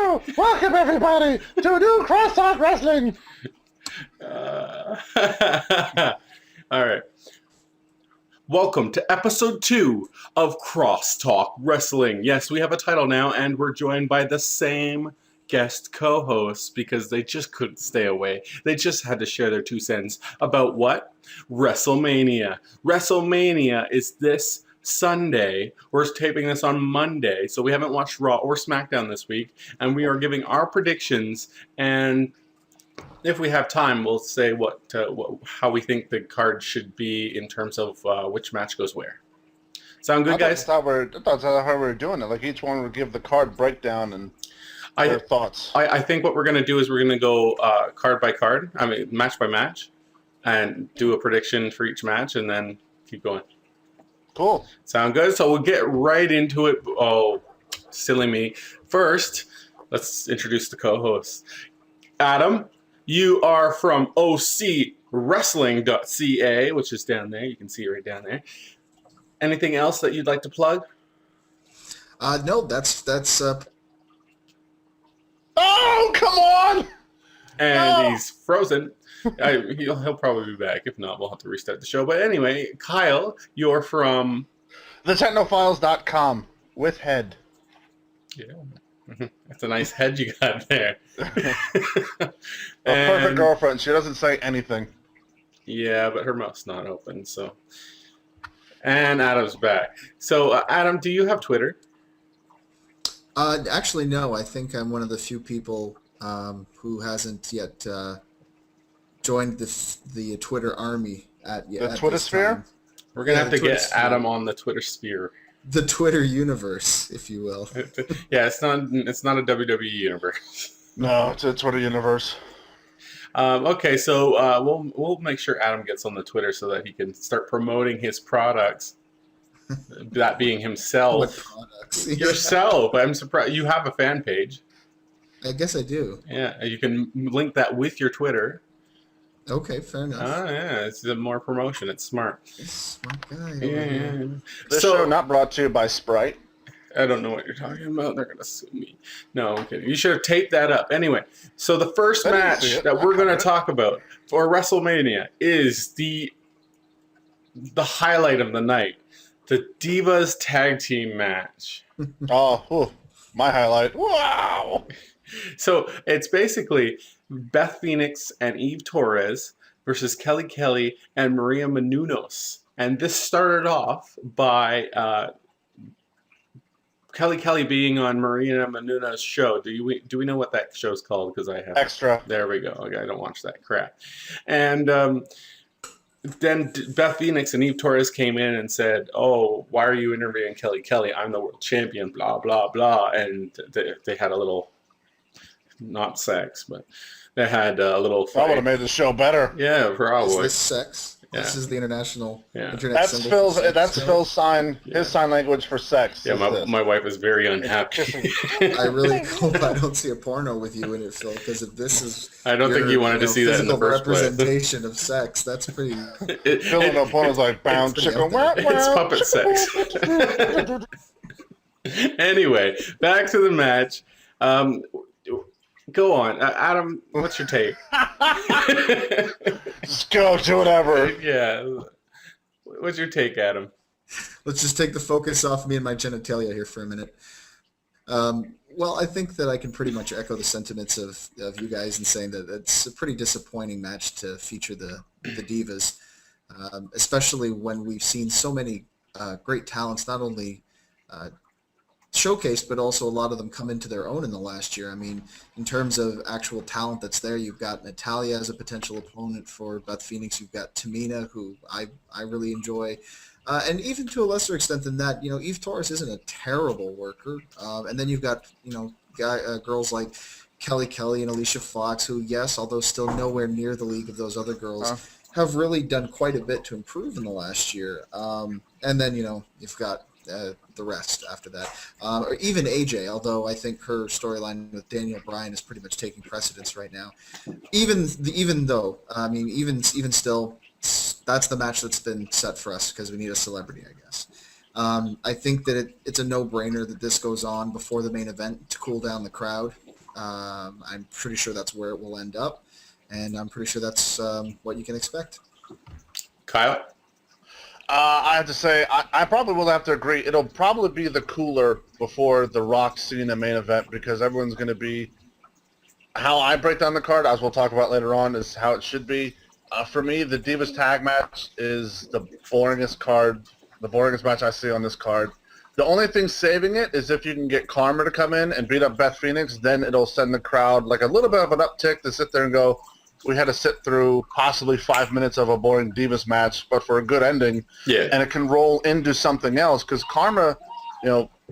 Hello! Welcome everybody to New Crosstalk Wrestling! All right. Welcome to episode 2 of Crosstalk Wrestling. Yes, we have a title now, and we're joined by the same guest co-hosts because they just couldn't stay away. They just had to share their 2 cents about what? WrestleMania. WrestleMania is this Sunday. We're taping this on Monday, so we haven't watched Raw or SmackDown this week, and we are giving our predictions, and if we have time, we'll say how we think the card should be in terms of which match goes where. Sound good, guys? I thought that's how we were doing it. Like each one would give the card breakdown and their thoughts. I think what we're going to do is we're going to go card by card, match by match, and do a prediction for each match, and then keep going. Cool. Sound good? So we'll get right into it. Oh, silly me. First, let's introduce the co-hosts. Adam, you are from ocwrestling.ca, which is down there. You can see it right down there. Anything else that you'd like to plug? No, that's. Oh, come on! And No! he's frozen. He'll probably be back. If not, we'll have to restart the show. But anyway, Kyle, you're from TheTechnofiles.com with head. Yeah. That's a nice head you got there. A perfect girlfriend. She doesn't say anything. Yeah, but her mouth's not open, so. And Adam's back. So, Adam, do you have Twitter? Actually, no. I think I'm one of the few people who hasn't yet joined the Twitter army at The Twitter sphere? We're going to have to get sphere. Adam on the Twitter sphere. The Twitter universe, if you will. Yeah, it's not a WWE universe. No, it's a Twitter universe. Okay, so we'll make sure Adam gets on the Twitter so that he can start promoting his products. That being himself. What products? Yourself. I'm surprised. You have a fan page. I guess I do. Yeah, you can link that with your Twitter. Okay, fair enough. Oh, yeah, it's more promotion. It's smart. Smart guy. Yeah. This So, show not brought to you by Sprite. I don't know what you're talking about. They're going to sue me. No, I'm kidding. You should have taped that up. Anyway, so the first I didn't match see it. that I we're going to covered it. talk about for WrestleMania is the highlight of the night, the Divas Tag Team match. Oh, my highlight. Wow! So it's basically Beth Phoenix and Eve Torres versus Kelly Kelly and Maria Menounos. And this started off by Kelly Kelly being on Maria Menounos' show. Do we know what that show's called? Because I have Extra. There we go. Okay, I don't watch that crap. And then Beth Phoenix and Eve Torres came in and said, "Oh, why are you interviewing Kelly Kelly? I'm the world champion." Blah blah blah. And they had a little, not sex, but they had a little fight. That would have made the show better. Yeah, Is probably. this sex? Yeah. This is the international internet That's symbol Phil's. for sex, That's so Phil's sign. Yeah. His sign language for sex. Yeah, is this. my wife is very unhappy. I really hope I don't see a porno with you in it, Phil, because if this is I don't think you wanted to see that in the physical first place. representation of sex, that's pretty... Phil in the porno's like, bound It's chicken. pretty It's puppet sex. Anyway, back to the match. Go on, Adam. What's your take? Just go, do whatever. Yeah. What's your take, Adam? Let's just take the focus off me and my genitalia here for a minute. Well, I think that I can pretty much echo the sentiments of you guys in saying that it's a pretty disappointing match to feature the Divas, especially when we've seen so many great talents, not only showcased, but also a lot of them come into their own in the last year. I mean, in terms of actual talent that's there, you've got Natalya as a potential opponent for Beth Phoenix. You've got Tamina, who I really enjoy. And even to a lesser extent than that, Eve Torres isn't a terrible worker. And then you've got, girls like Kelly Kelly and Alicia Fox, who, yes, although still nowhere near the league of those other girls, have really done quite a bit to improve in the last year. And then, you've got the rest after that. Or even AJ, although I think her storyline with Daniel Bryan is pretty much taking precedence right now. Even still, that's the match that's been set for us because we need a celebrity, I guess. I think that it's a no-brainer that this goes on before the main event to cool down the crowd. I'm pretty sure that's where it will end up, and I'm pretty sure that's what you can expect. Kyle? I have to say, I probably will have to agree. It'll probably be the cooler before the Rock Cena main event because everyone's going to be... How I break down the card, as we'll talk about later on, is how it should be. For me, the Divas tag match is the boringest match I see on this card. The only thing saving it is if you can get Karma to come in and beat up Beth Phoenix, then it'll send the crowd like a little bit of an uptick to sit there and go, we had to sit through possibly 5 minutes of a boring Divas match, but for a good ending. Yeah. And it can roll into something else because Karma,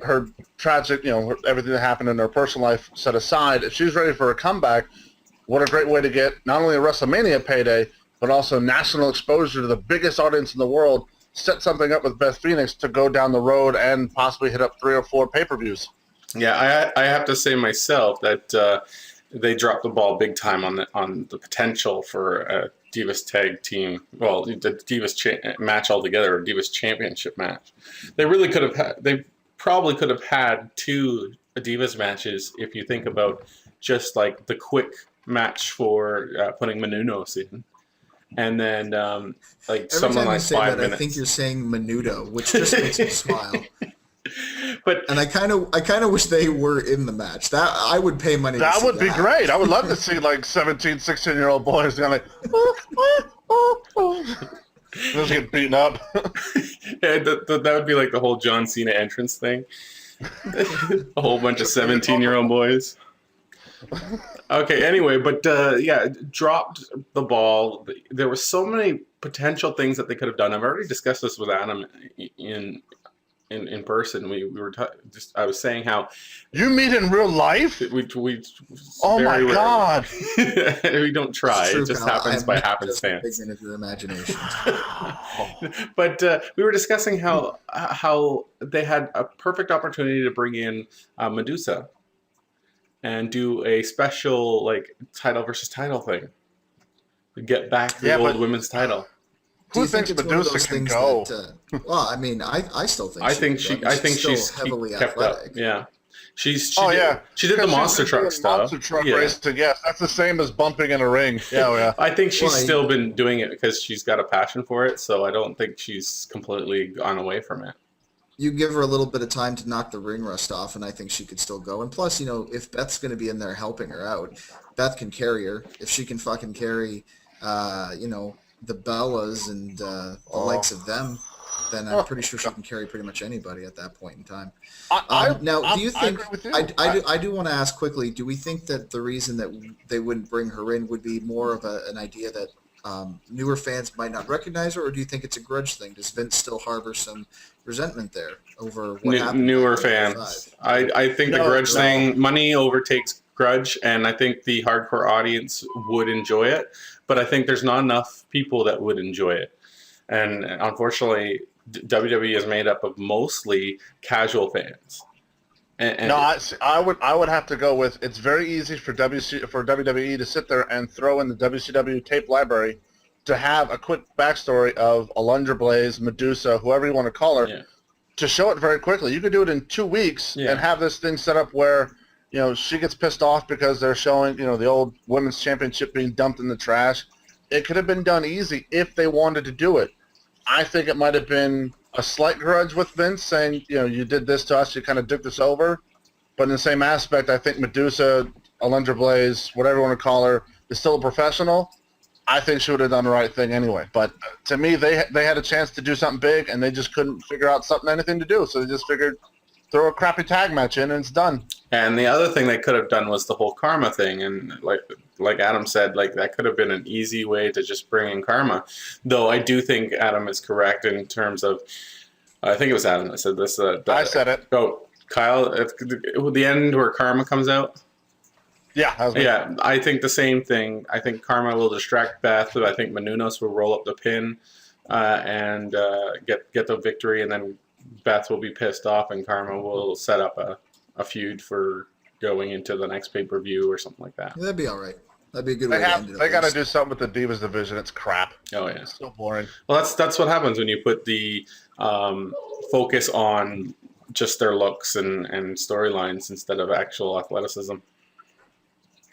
her tragic, everything that happened in her personal life set aside, if she's ready for a comeback, what a great way to get not only a WrestleMania payday, but also national exposure to the biggest audience in the world. Set something up with Beth Phoenix to go down the road and possibly hit up 3 or 4 pay-per-views. Yeah, I have to say myself that they dropped the ball big time on the potential for a Divas tag team. Well, the Divas match altogether, a Divas championship match. They really could have had. They probably could have had 2 Divas matches if you think about just like the quick match for putting Menounos in. And then, someone like 5 minutes. I think you're saying Menudo, which just makes me smile. And I kind of wish they were in the match. That I would pay money. That would be great. I would love to see like 17, 16-year-old boys going like, just get beaten up. Yeah, that would be like the whole John Cena entrance thing. A whole bunch of 17-year-old boys. Okay, anyway, but dropped the ball. There were so many potential things that they could have done. I've already discussed this with Adam in person. I was saying how you meet in real life. We oh my god! We don't try. It just happens by happenstance. Of your imagination. But we were discussing how they had a perfect opportunity to bring in Medusa and do a special like title versus title thing. Get back the old women's title. Who thinks Medusa can go? Well, I mean, I still think. I think she's heavily kept athletic. up. Yeah, she did the monster truck stuff. Monster truck racing. Yes, that's the same as bumping in a ring. Yeah. I think she's still been doing it because she's got a passion for it. So I don't think she's completely gone away from it. You give her a little bit of time to knock the ring rust off, and I think she could still go. And plus, if Beth's going to be in there helping her out, Beth can carry her. If she can fucking carry, the Bellas and the likes of them, then I'm pretty sure she can carry pretty much anybody at that point in time. Do you think? I do want to ask quickly. Do we think that the reason that they wouldn't bring her in would be more of an idea that newer fans might not recognize her, or do you think it's a grudge thing? Does Vince still harbor some resentment there over what happened? Newer fans. I think the grudge thing, money overtakes grudge, and I think the hardcore audience would enjoy it, but I think there's not enough people that would enjoy it. And unfortunately, WWE is made up of mostly casual fans. I would have to go with, it's very easy for WWE to sit there and throw in the WCW tape library to have a quick backstory of Alundra Blaze, Medusa, whoever you want to call her, to show it very quickly. You could do it in 2 weeks and have this thing set up where, she gets pissed off because they're showing, the old women's championship being dumped in the trash. It could have been done easy if they wanted to do it. I think it might have been a slight grudge with Vince saying, you did this to us, you kind of dicked us over. But in the same aspect, I think Medusa, Alundra Blaze, whatever you want to call her, is still a professional. I think she would have done the right thing anyway. But to me, they had a chance to do something big, and they just couldn't figure out anything to do. So they just figured, throw a crappy tag match in, and it's done. And the other thing they could have done was the whole Karma thing. And like Adam said, that could have been an easy way to just bring in Karma. Though I do think Adam is correct in terms of, I think it was Adam that said this. I said it. Oh, Kyle, at the end where Karma comes out? Yeah, I think the same thing. I think Karma will distract Beth. I think Menounos will roll up the pin and get the victory, and then Beth will be pissed off, and Karma will set up a feud for going into the next pay-per-view or something like that. Yeah, that'd be all right. That'd be a good way to end it. They got to do something with the Divas division. It's crap. Oh, yeah. It's so boring. Well, that's what happens when you put the focus on just their looks and storylines instead of actual athleticism.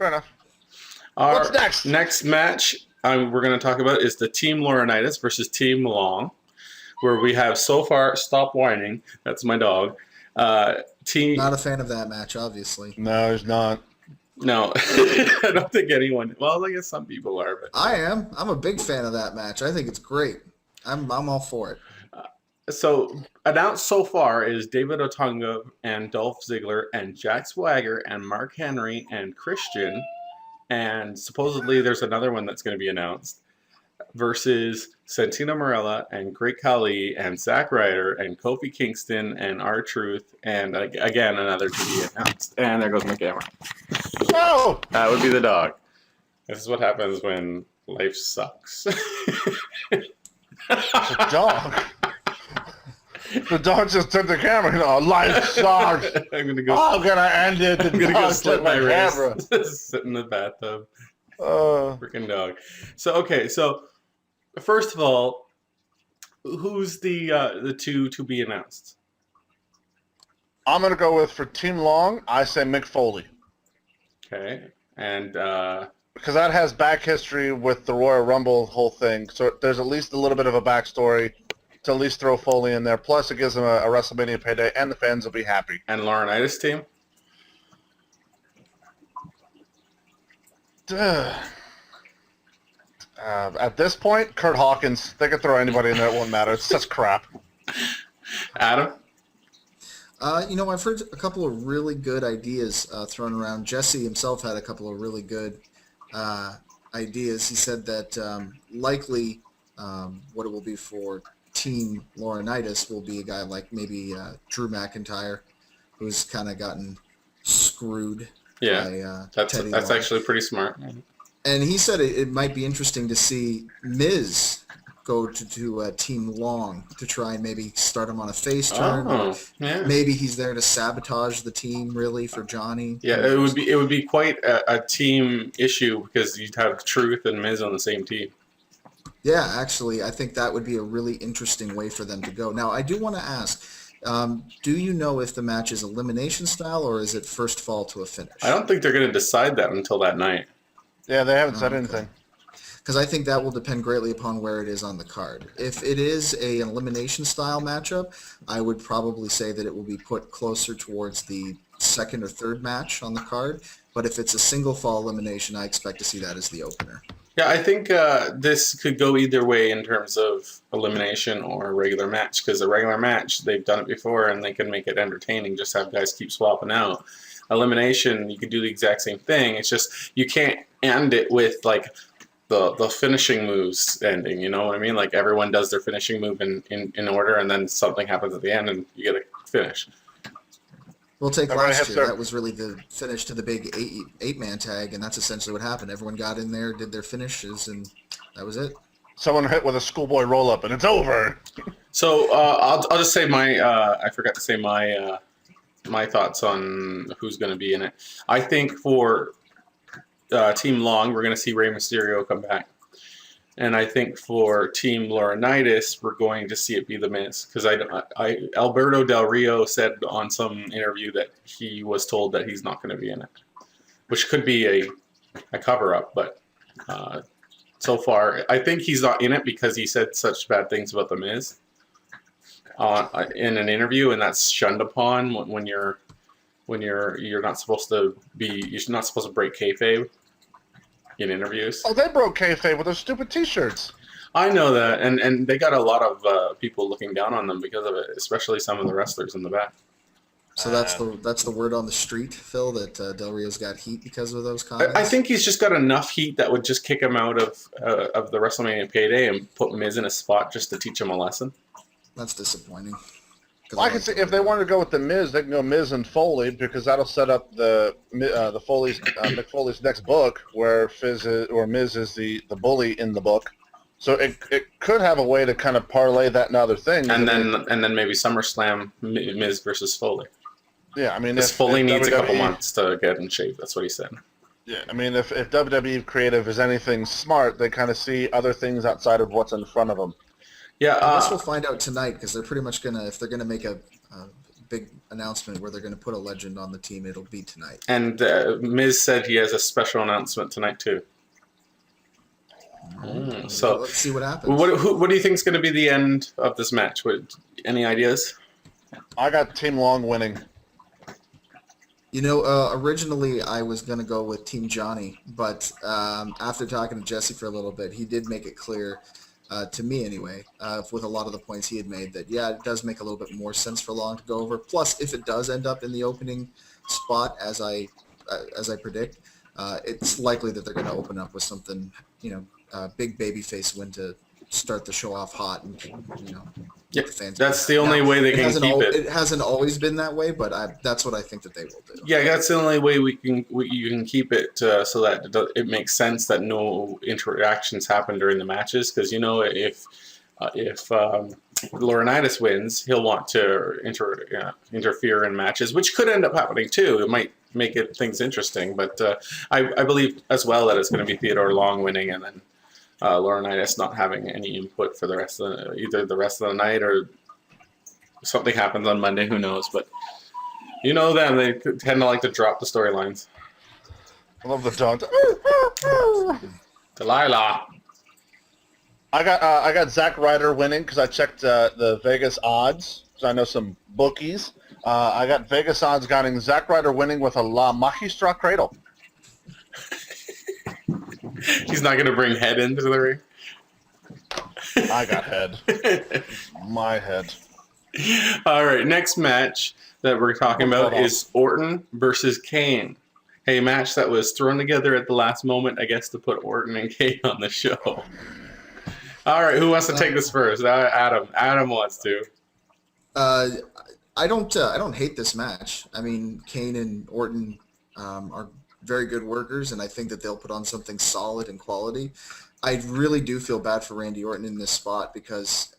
Fair enough. Our What's next? Next match we're going to talk about is the Team Laurinaitis versus Team Long, where we have so far, stop whining, that's my dog. Not a fan of that match, obviously. No, he's not. No, I don't think anyone. Well, I guess some people are, but I am. I'm a big fan of that match. I think it's great. I'm all for it. so announced so far is David Otunga and Dolph Ziggler and Jack Swagger and Mark Henry and Christian, and supposedly there's another one that's going to be announced versus Santino Marella and Great Khali and Zack Ryder and Kofi Kingston and R-Truth and again another to be announced. And there goes my camera. No! That would be the dog. This is what happens when life sucks. It's a dog. The dog just took the camera. Life sucks. I'm gonna go. How can I end it? The I'm gonna go dog slit took my camera. wrist. Sit in the bathtub. Uh, Freaking dog. So first of all, who's the two to be announced? I'm going to go with, for Team Long, I say Mick Foley. Okay, and Because that has back history with the Royal Rumble whole thing. So there's at least a little bit of a backstory to at least throw Foley in there. Plus, it gives him a WrestleMania payday, and the fans will be happy. and Laurinaitis team. At this point, Kurt Hawkins. They can throw anybody in there. It won't matter. It's such crap. Adam. I've heard a couple of really good ideas thrown around. Jesse himself had a couple of really good ideas. He said that likely what it will be for Team Laurinaitis will be a guy like maybe Drew McIntyre, who's kind of gotten screwed. Yeah, By, that's Teddy that's Long. actually pretty smart. And he said it might be interesting to see Miz go to Team Long to try and maybe start him on a face turn. Oh, yeah. Maybe he's there to sabotage the team, really, for Johnny. Yeah, it would be quite a team issue because you'd have Truth and Miz on the same team. Yeah, actually, I think that would be a really interesting way for them to go. Now, I do want to ask, do you know if the match is elimination style or is it first fall to a finish? I don't think they're going to decide that until that night. Yeah, they haven't said anything. Because I think that will depend greatly upon where it is on the card. If it is an elimination style matchup, I would probably say that it will be put closer towards the second or third match on the card. But if it's a single fall elimination, I expect to see that as the opener. Yeah, I think this could go either way in terms of elimination or a regular match. Because a regular match, they've done it before and they can make it entertaining. Just have guys keep swapping out. Elimination, you could do the exact same thing. It's just you can't end it with like the finishing moves ending. You know what I mean? Like everyone does their finishing move in order, and then something happens at the end, and you get a finish. We'll take All right, last yes, year. sir. That was really the finish to the big eight-man tag, and that's essentially what happened. Everyone got in there, did their finishes, and that was it. Someone hit with a schoolboy roll-up, and it's over. So I'll just say my I forgot to say my thoughts on who's going to be in it. I think for Team Long, we're going to see Rey Mysterio come back. And I think for Team Laurinaitis, we're going to see it be The Miz. Because Alberto Del Rio said on some interview that he was told that he's not going to be in it. Which could be a cover-up, but so far, I think he's not in it because he said such bad things about The Miz in an interview, and that's shunned upon when you're not supposed to be, you're not supposed to break kayfabe in interviews. Oh, they broke kayfabe with those stupid T-shirts. I know that, and they got a lot of people looking down on them because of it, especially some of the wrestlers in the back. So that's the word on the street, Phil, that Del Rio's got heat because of those comments? I think he's just got enough heat that would just kick him out of the WrestleMania payday and put Miz in a spot just to teach him a lesson. That's disappointing. Well, I can see if they wanted to go with the Miz, they can go Miz and Foley because that'll set up the Mick Foley's next book where Miz is the bully in the book. So it could have a way to kind of parlay that in other things. And then maybe SummerSlam Miz versus Foley. Yeah, I mean, Because Foley needs a couple months to get in shape. That's what he said. Yeah, I mean, if WWE creative is anything smart, they kind of see other things outside of what's in front of them. Yeah, I guess we'll find out tonight because they're pretty much if they're gonna make a big announcement where they're going to put a legend on the team. It'll be tonight. And Miz said he has a special announcement tonight too. So let's see what happens. What do you think is going to be the end of this match? Any ideas? I got Team Long winning. Originally I was going to go with Team Johnny, but after talking to Jesse for a little bit, he did make it clear, to me anyway, with a lot of the points he had made, that, yeah, it does make a little bit more sense for Long to go over. Plus, if it does end up in the opening spot, as I predict, it's likely that they're going to open up with something, big babyface win to start the show off hot and Yep. the fans. That's the only way they can keep it. It hasn't always been that way, but that's what I think that they will do. Yeah, that's the only way you can keep it so that it makes sense that no interactions happen during the matches. Because if Laurinaitis wins, he'll want to interfere in matches, which could end up happening too. It might make things interesting, but I believe as well that it's going to be Theodore Long winning, and then Laurinaitis not having any input for the rest of either the rest of the night, or something happens on Monday. Who knows? But them, they tend to like to drop the storylines. I love the dog. Delilah. I got Zack Ryder winning because I checked the Vegas odds. So I know some bookies. I got Vegas odds guiding Zack Ryder winning with a La Magistra Cradle. He's not going to bring head into the ring. I got head. My head. All right, next match that we're talking about is Orton versus Kane. A match that was thrown together at the last moment, I guess, to put Orton and Kane on the show. All right, who wants to take this first? Adam. Adam wants to. I don't hate this match. I mean, Kane and Orton are very good workers, and I think that they'll put on something solid and quality. I really do feel bad for Randy Orton in this spot because,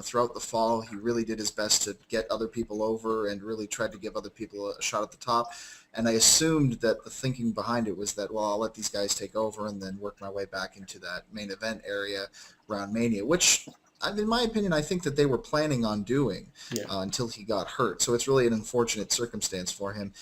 throughout the fall, he really did his best to get other people over and really tried to give other people a shot at the top. And I assumed that the thinking behind it was that, well, I'll let these guys take over and then work my way back into that main event area around Mania, which, in my opinion, I think that they were planning on doing until he got hurt. So it's really an unfortunate circumstance for him.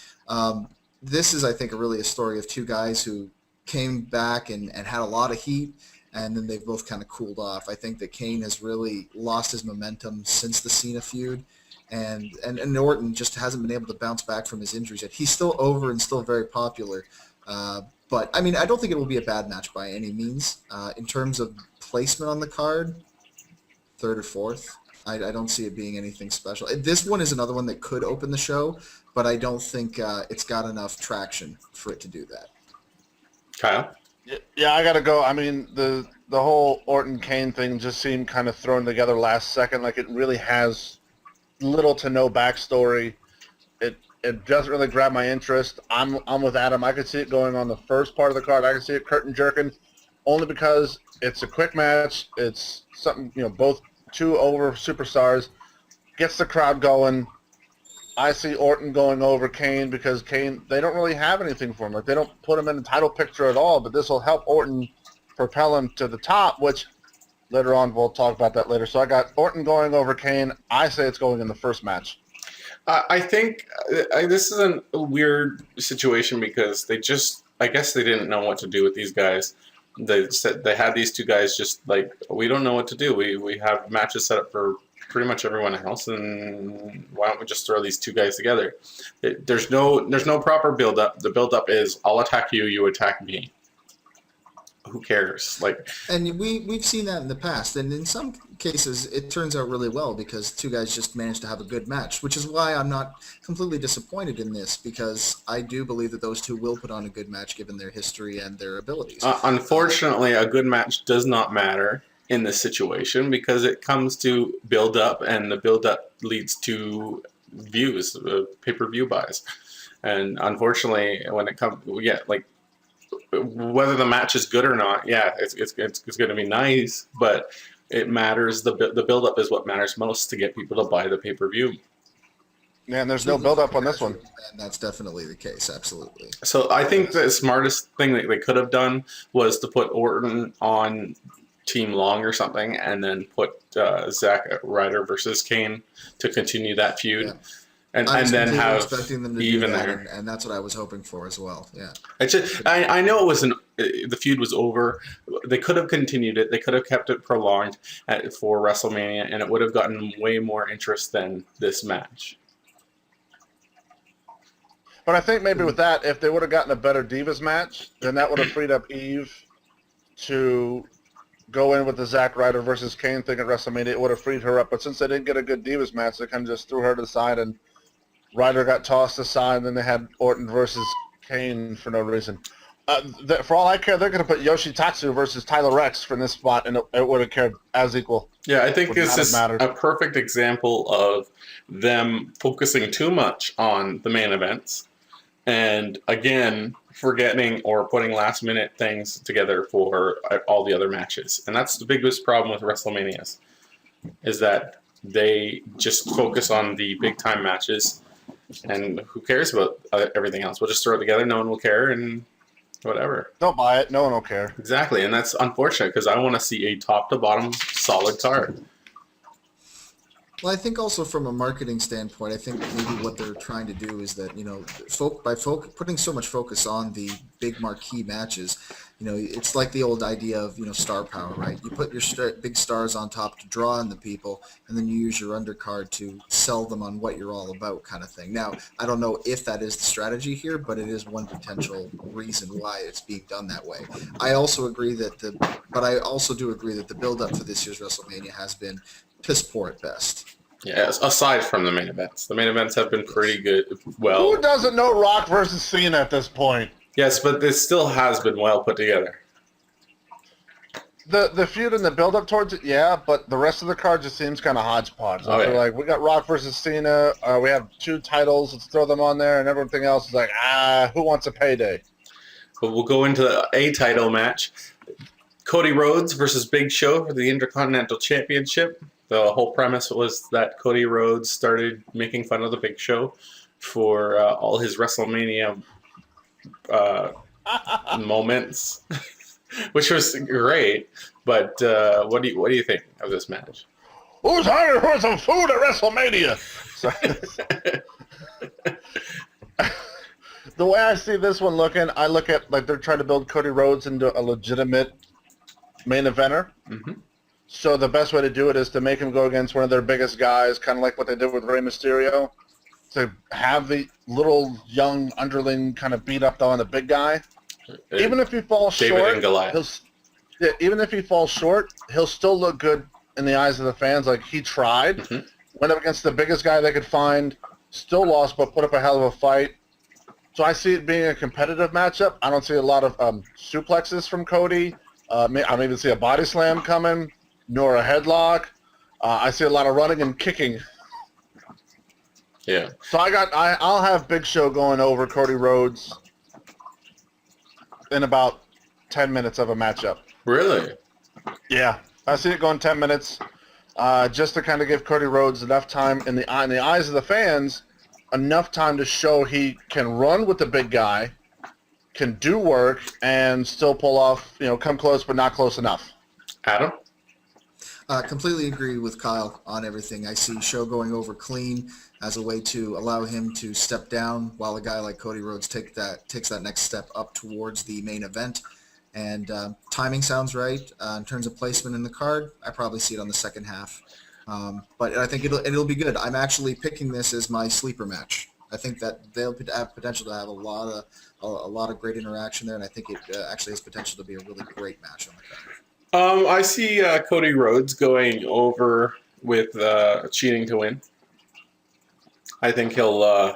This is, I think, really a story of two guys who came back and had a lot of heat, and then they've both kind of cooled off. I think that Kane has really lost his momentum since the Cena feud, and Orton just hasn't been able to bounce back from his injuries yet. He's still over and still very popular, but, I don't think it will be a bad match by any means. In terms of placement on the card, third or fourth. I don't see it being anything special. This one is another one that could open the show, but I don't think it's got enough traction for it to do that. Kyle? Yeah, I got to go. The whole Orton-Kane thing just seemed kind of thrown together last second. Like, it really has little to no backstory. It doesn't really grab my interest. I'm with Adam. I could see it going on the first part of the card. I could see it curtain jerking, only because it's a quick match. It's something, both two over superstars, gets the crowd going. I see Orton going over Kane because Kane, they don't really have anything for him. Like, they don't put him in the title picture at all, but this will help Orton propel him to the top, which later on we'll talk about that later. So I got Orton going over Kane. I say it's going in the first match. I think this is a weird situation because I guess they didn't know what to do with these guys. They said they had these two guys just like, we don't know what to do. We have matches set up for pretty much everyone else, and why don't we just throw these two guys together? There's no proper build up. The build up is I'll attack you, you attack me. Who cares? And we've seen that in the past, and in some cases it turns out really well because two guys just managed to have a good match, which is why I'm not completely disappointed in this, because I do believe that those two will put on a good match given their history and their abilities. Unfortunately, a good match does not matter in this situation because it comes to build up, and the build up leads to views, pay-per-view buys. And unfortunately, when it comes, whether the match is good or not, it's going to be nice, but it matters. The build up is what matters most to get people to buy the pay-per-view. Yeah, and there's no build up on this one. And that's definitely the case, absolutely. So I think the smartest thing that they could have done was to put Orton on Team Long or something, and then put Zack Ryder versus Kane to continue that feud. Yeah. and I was then completely have expecting them to do even that, there. and that's what I was hoping for as well. Yeah. I know it wasn't. The feud was over. They could have continued it. They could have kept it prolonged for WrestleMania, and it would have gotten way more interest than this match. But I think maybe with that, if they would have gotten a better Divas match, then that would have freed up Eve to go in with the Zack Ryder versus Kane thing at WrestleMania. It would have freed her up. But since they didn't get a good Divas match, they kind of just threw her to the side, and Ryder got tossed aside, and then they had Orton versus Kane for no reason. For all I care, they're going to put Yoshitatsu versus Tyler Rex for this spot, and it would have cared as equal. Yeah, I think Would this not have is mattered. a perfect example of them focusing too much on the main events, and again forgetting or putting last minute things together for all the other matches. And that's the biggest problem with WrestleManias, is that they just focus on the big time matches, and who cares about everything else? We'll just throw it together, no one will care, and whatever. Don't buy it. No one will care. Exactly, and that's unfortunate because I want to see a top to bottom solid card. Well, I think also from a marketing standpoint, I think maybe what they're trying to do is that, putting so much focus on the big marquee matches, it's like the old idea of, star power, right? You put your big stars on top to draw in the people, and then you use your undercard to sell them on what you're all about, kind of thing. Now, I don't know if that is the strategy here, but it is one potential reason why it's being done that way. I also do agree that the build-up for this year's WrestleMania has been piss poor at best. Yeah, aside from the main events. The main events have been pretty good. Well, Who doesn't know Rock versus Cena at this point? yes, but this still has been well put together. The feud and the build-up towards it, yeah, but the rest of the card just seems kind of hodgepodge. Oh, yeah. Like, we got Rock versus Cena, we have 2 titles, let's throw them on there, and everything else is like, who wants a payday? But we'll go into a title match. Cody Rhodes versus Big Show for the Intercontinental Championship. The whole premise was that Cody Rhodes started making fun of the Big Show for all his WrestleMania moments, which was great. But what do you think of this match? Who's hungry for some food at WrestleMania? The way I see this one looking, I look at like they're trying to build Cody Rhodes into a legitimate main eventer. Mm-hmm. So the best way to do it is to make him go against one of their biggest guys, kind of like what they did with Rey Mysterio, to have the little young underling kind of beat up on the big guy. Even if he falls David short, and Goliath. even if he falls short, he'll still look good in the eyes of the fans. Like, he tried, went up against the biggest guy they could find, still lost, but put up a hell of a fight. So I see it being a competitive matchup. I don't see a lot of suplexes from Cody. I don't even see a body slam coming, nor a headlock. I see a lot of running and kicking. Yeah. So I'll have Big Show going over Cody Rhodes in about 10 minutes of a matchup. Really? Yeah, I see it going 10 minutes, just to kind of give Cody Rhodes enough time in the eyes of the fans, enough time to show he can run with the big guy, can do work, and still pull off, come close but not close enough. Adam? Completely agree with Kyle on everything. I see Show going over clean as a way to allow him to step down while a guy like Cody Rhodes takes that next step up towards the main event. And timing sounds right in terms of placement in the card. I probably see it on the second half, but I think it'll be good. I'm actually picking this as my sleeper match. I think that they'll have potential to have a lot of great interaction there, and I think it actually has potential to be a really great match on the card. I see Cody Rhodes going over with cheating to win. I think he'll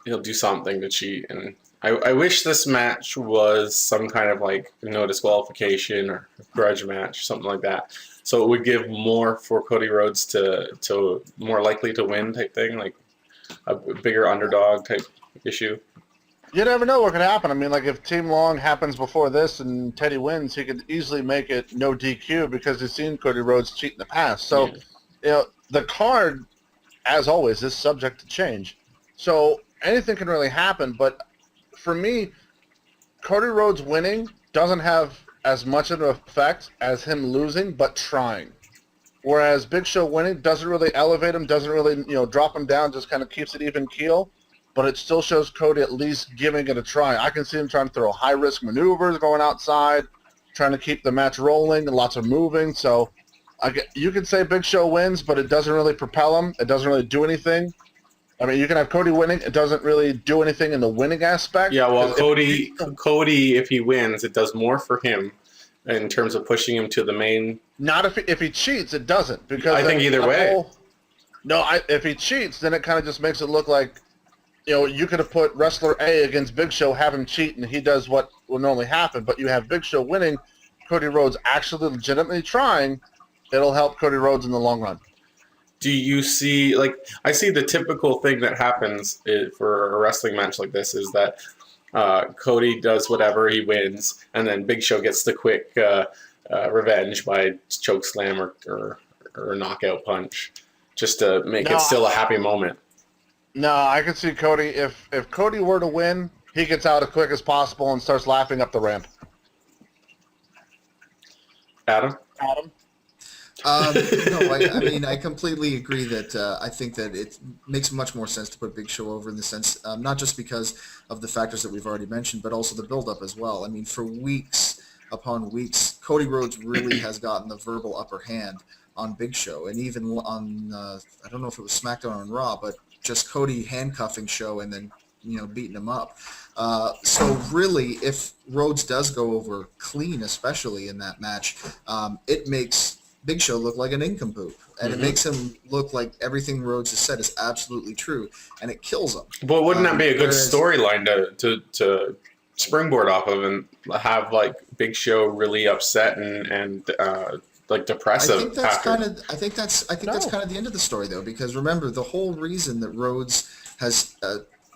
do something to cheat, and I wish this match was some kind of like no disqualification or grudge match, something like that. So it would give more for Cody Rhodes to more likely to win type thing, like a bigger underdog type issue. You never know what could happen. I mean, like, if Team Long happens before this and Teddy wins, he could easily make it no DQ because he's seen Cody Rhodes cheat in the past. So, the card, as always, is subject to change. So anything can really happen. But for me, Cody Rhodes winning doesn't have as much of an effect as him losing, but trying. Whereas Big Show winning doesn't really elevate him, doesn't really, drop him down, just kind of keeps it even keel. But it still shows Cody at least giving it a try. I can see him trying to throw high-risk maneuvers, going outside, trying to keep the match rolling, and lots of moving. So you can say Big Show wins, but it doesn't really propel him. It doesn't really do anything. I mean, you can have Cody winning. It doesn't really do anything in the winning aspect. Yeah, well, Cody, if he wins, it does more for him in terms of pushing him to the main. Not if he cheats, it doesn't. Because I think either way. If he cheats, then it kind of just makes it look like, you could have put wrestler A against Big Show, have him cheat, and he does what will normally happen. But you have Big Show winning, Cody Rhodes actually legitimately trying. It'll help Cody Rhodes in the long run. Do you see, I see the typical thing that happens for a wrestling match like this is that Cody does whatever, he wins, and then Big Show gets the quick revenge by choke slam or knockout punch, just to make it still a happy moment. No, I can see Cody. If Cody were to win, he gets out as quick as possible and starts laughing up the ramp. Adam? I mean, I completely agree that I think that it makes much more sense to put Big Show over in the sense, not just because of the factors that we've already mentioned, but also the build-up as well. I mean, for weeks upon weeks, Cody Rhodes really has gotten the verbal upper hand on Big Show, and even on, I don't know if it was SmackDown or on Raw, but just Cody handcuffing Show and then, beating him up. So really, if Rhodes does go over clean, especially in that match, it makes Big Show look like an nincompoop, and it makes him look like everything Rhodes has said is absolutely true, and it kills him. But wouldn't that be a good storyline to springboard off of and have Big Show really upset and depressive? I think that's kind of the end of the story, though, because remember, the whole reason that Rhodes has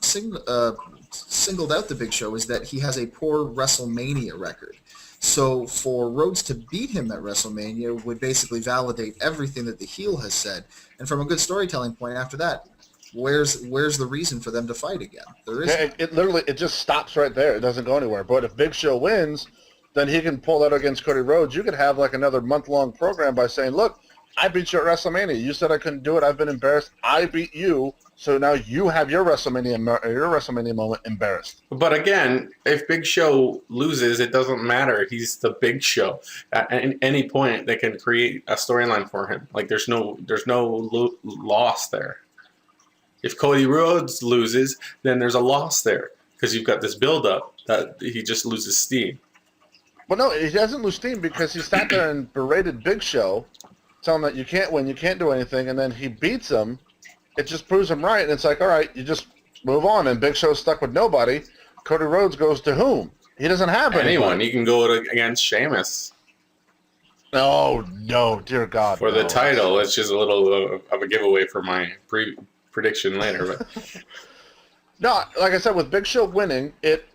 singled out the Big Show is that he has a poor WrestleMania record. So for Rhodes to beat him at WrestleMania would basically validate everything that the heel has said. And from a good storytelling point after that, where's the reason for them to fight again? There isn't. It just stops right there. It doesn't go anywhere. But if Big Show wins, then he can pull that against Cody Rhodes. You could have another month-long program by saying, look, I beat you at WrestleMania. You said I couldn't do it. I've been embarrassed. I beat you. So now you have your WrestleMania moment embarrassed. But again, if Big Show loses, it doesn't matter. He's the Big Show. At any point, they can create a storyline for him. There's no loss there. If Cody Rhodes loses, then there's a loss there because you've got this build-up that he just loses steam. Well, no, he doesn't lose steam because he sat there and berated Big Show, telling him that you can't win, you can't do anything, and then he beats him. It just proves him right, and it's all right, you just move on, and Big Show's stuck with nobody. Cody Rhodes goes to whom? He doesn't have anyone. He can go against Sheamus. No, dear God. For the title, it's just a little of a giveaway for my prediction later. But no, like I said, with Big Show winning, it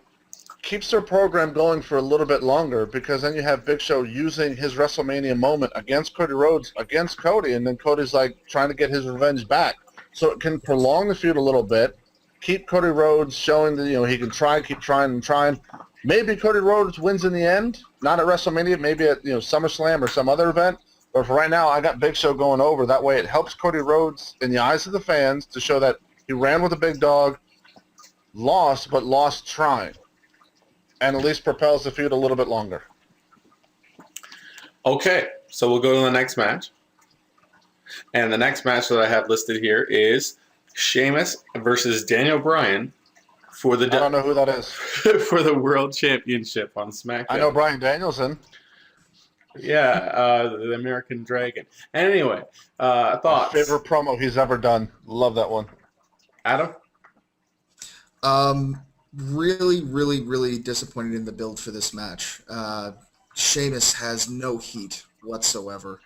keeps their program going for a little bit longer because then you have Big Show using his WrestleMania moment against Cody Rhodes, against Cody, and then Cody's trying to get his revenge back. So it can prolong the feud a little bit, keep Cody Rhodes showing that, he can keep trying and trying. Maybe Cody Rhodes wins in the end, not at WrestleMania, maybe at SummerSlam or some other event. But for right now, I got Big Show going over. That way it helps Cody Rhodes in the eyes of the fans to show that he ran with a big dog, lost, but lost trying. And at least propels the feud a little bit longer. Okay, so we'll go to the next match. And the next match that I have listed here is Sheamus versus Daniel Bryan for the... I don't know who that is. For the World Championship on SmackDown. I know Bryan Danielson. Yeah, the American Dragon. Anyway, thoughts? My favorite promo he's ever done. Love that one. Adam? Really, really, really disappointed in the build for this match. Sheamus has no heat whatsoever.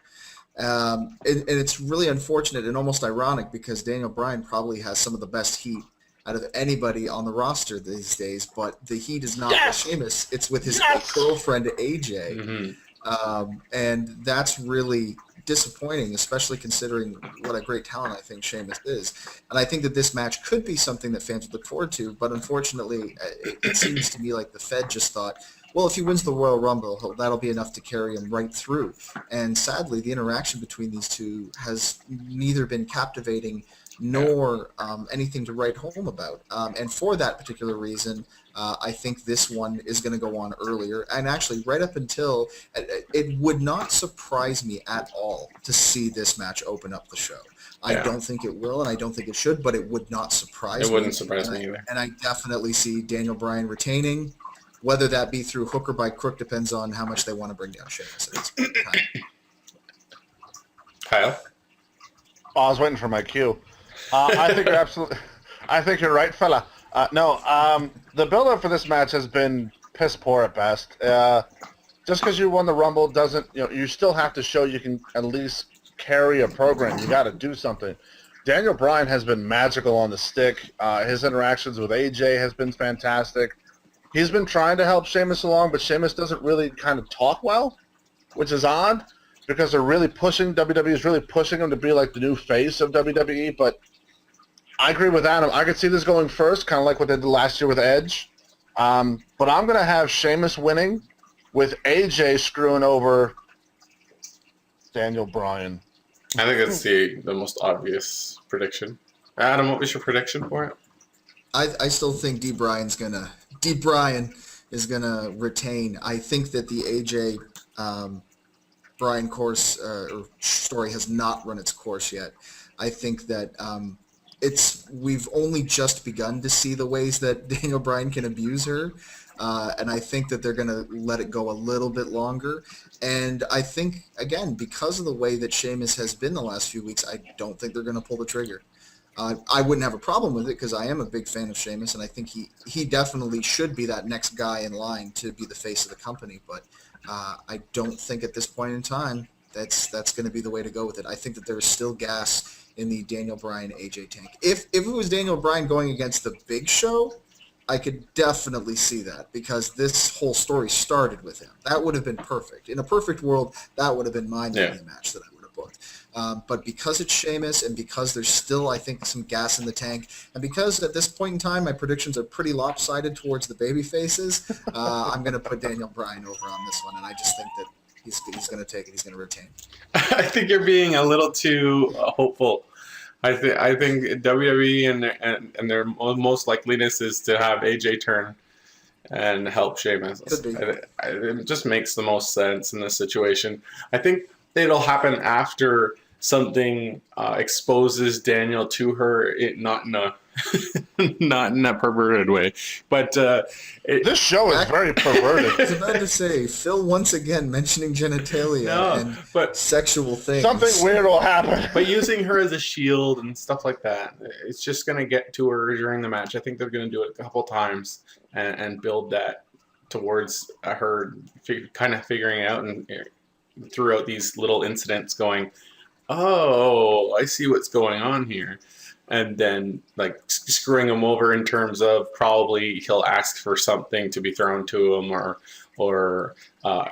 And it's really unfortunate and almost ironic because Daniel Bryan probably has some of the best heat out of anybody on the roster these days, but the heat is not with Sheamus. It's with his girlfriend, AJ. Mm-hmm. And that's really disappointing, especially considering what a great talent I think Sheamus is. And I think that this match could be something that fans would look forward to, but unfortunately, it seems to me like the Fed just thought, well, if he wins the Royal Rumble, that'll be enough to carry him right through. And sadly, the interaction between these two has neither been captivating nor anything to write home about. And for that particular reason, I think this one is going to go on earlier. And actually, right up until, it would not surprise me at all to see this match open up the show. I don't think it will, and I don't think it should, but it would not surprise me. It wouldn't surprise me either. And I definitely see Daniel Bryan retaining. Whether that be through hook or by crook depends on how much they want to bring down Sheamus at this point in time. Kyle? Oh, I was waiting for my cue. I think you're absolutely. I think you're right, fella. The build-up for this match has been piss poor at best. Just because you won the Rumble doesn't, you still have to show you can at least carry a program. You got to do something. Daniel Bryan has been magical on the stick. His interactions with AJ has been fantastic. He's been trying to help Sheamus along, but Sheamus doesn't really kind of talk well, which is odd because they're really pushing, WWE is really pushing him to be like the new face of WWE, but I agree with Adam. I could see this going first, kind of like what they did last year with Edge. But I'm going to have Sheamus winning with AJ screwing over Daniel Bryan. I think it's the most obvious prediction. Adam, what was your prediction for it? I still think D. Bryan is gonna retain. I think that the AJ Bryan course or story has not run its course yet. I think that we've only just begun to see the ways that Daniel Bryan can abuse her, and I think that they're gonna let it go a little bit longer. And I think again, because of the way that Sheamus has been the last few weeks, I don't think they're gonna pull the trigger. I wouldn't have a problem with it because I am a big fan of Sheamus, and I think he definitely should be that next guy in line to be the face of the company. But I don't think at this point in time that's going to be the way to go with it. I think that there is still gas in the Daniel Bryan AJ tank. If it was Daniel Bryan going against the Big Show, I could definitely see that because this whole story started with him. That would have been perfect. In a perfect world, that would have been my main match that I would have booked. But because it's Sheamus and because there's still, I think, some gas in the tank, and because at this point in time my predictions are pretty lopsided towards the baby faces, I'm going to put Daniel Bryan over on this one, and I just think that he's going to take it. He's going to retain. I think you're being a little too hopeful. I think WWE and their most likeliness is to have AJ turn and help Sheamus. It just makes the most sense in this situation. I think it'll happen after something exposes Daniel to her, not in a perverted way, but this show is very perverted. I was about to say, Phil once again mentioning genitalia and sexual things. Something weird will happen. But using her as a shield and stuff like that, it's just going to get to her during the match. I think they're going to do it a couple times and build that towards her kind of figuring out and throughout these little incidents going, oh, I see what's going on here. And then like screwing him over in terms of probably he'll ask for something to be thrown to him or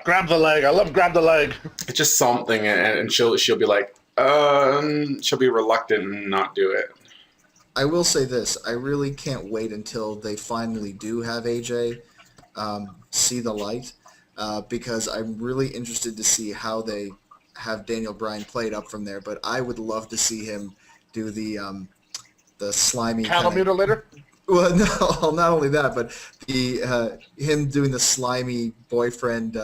grab the leg. I love grab the leg. It's just something, and she'll be like, she'll be reluctant and not do it. I will say this: I really can't wait until they finally do have AJ see the light, because I'm really interested to see how they have Daniel Bryan played up from there. But I would love to see him do the slimy cattle mutilator. Well, no, not only that, but him doing the slimy boyfriend,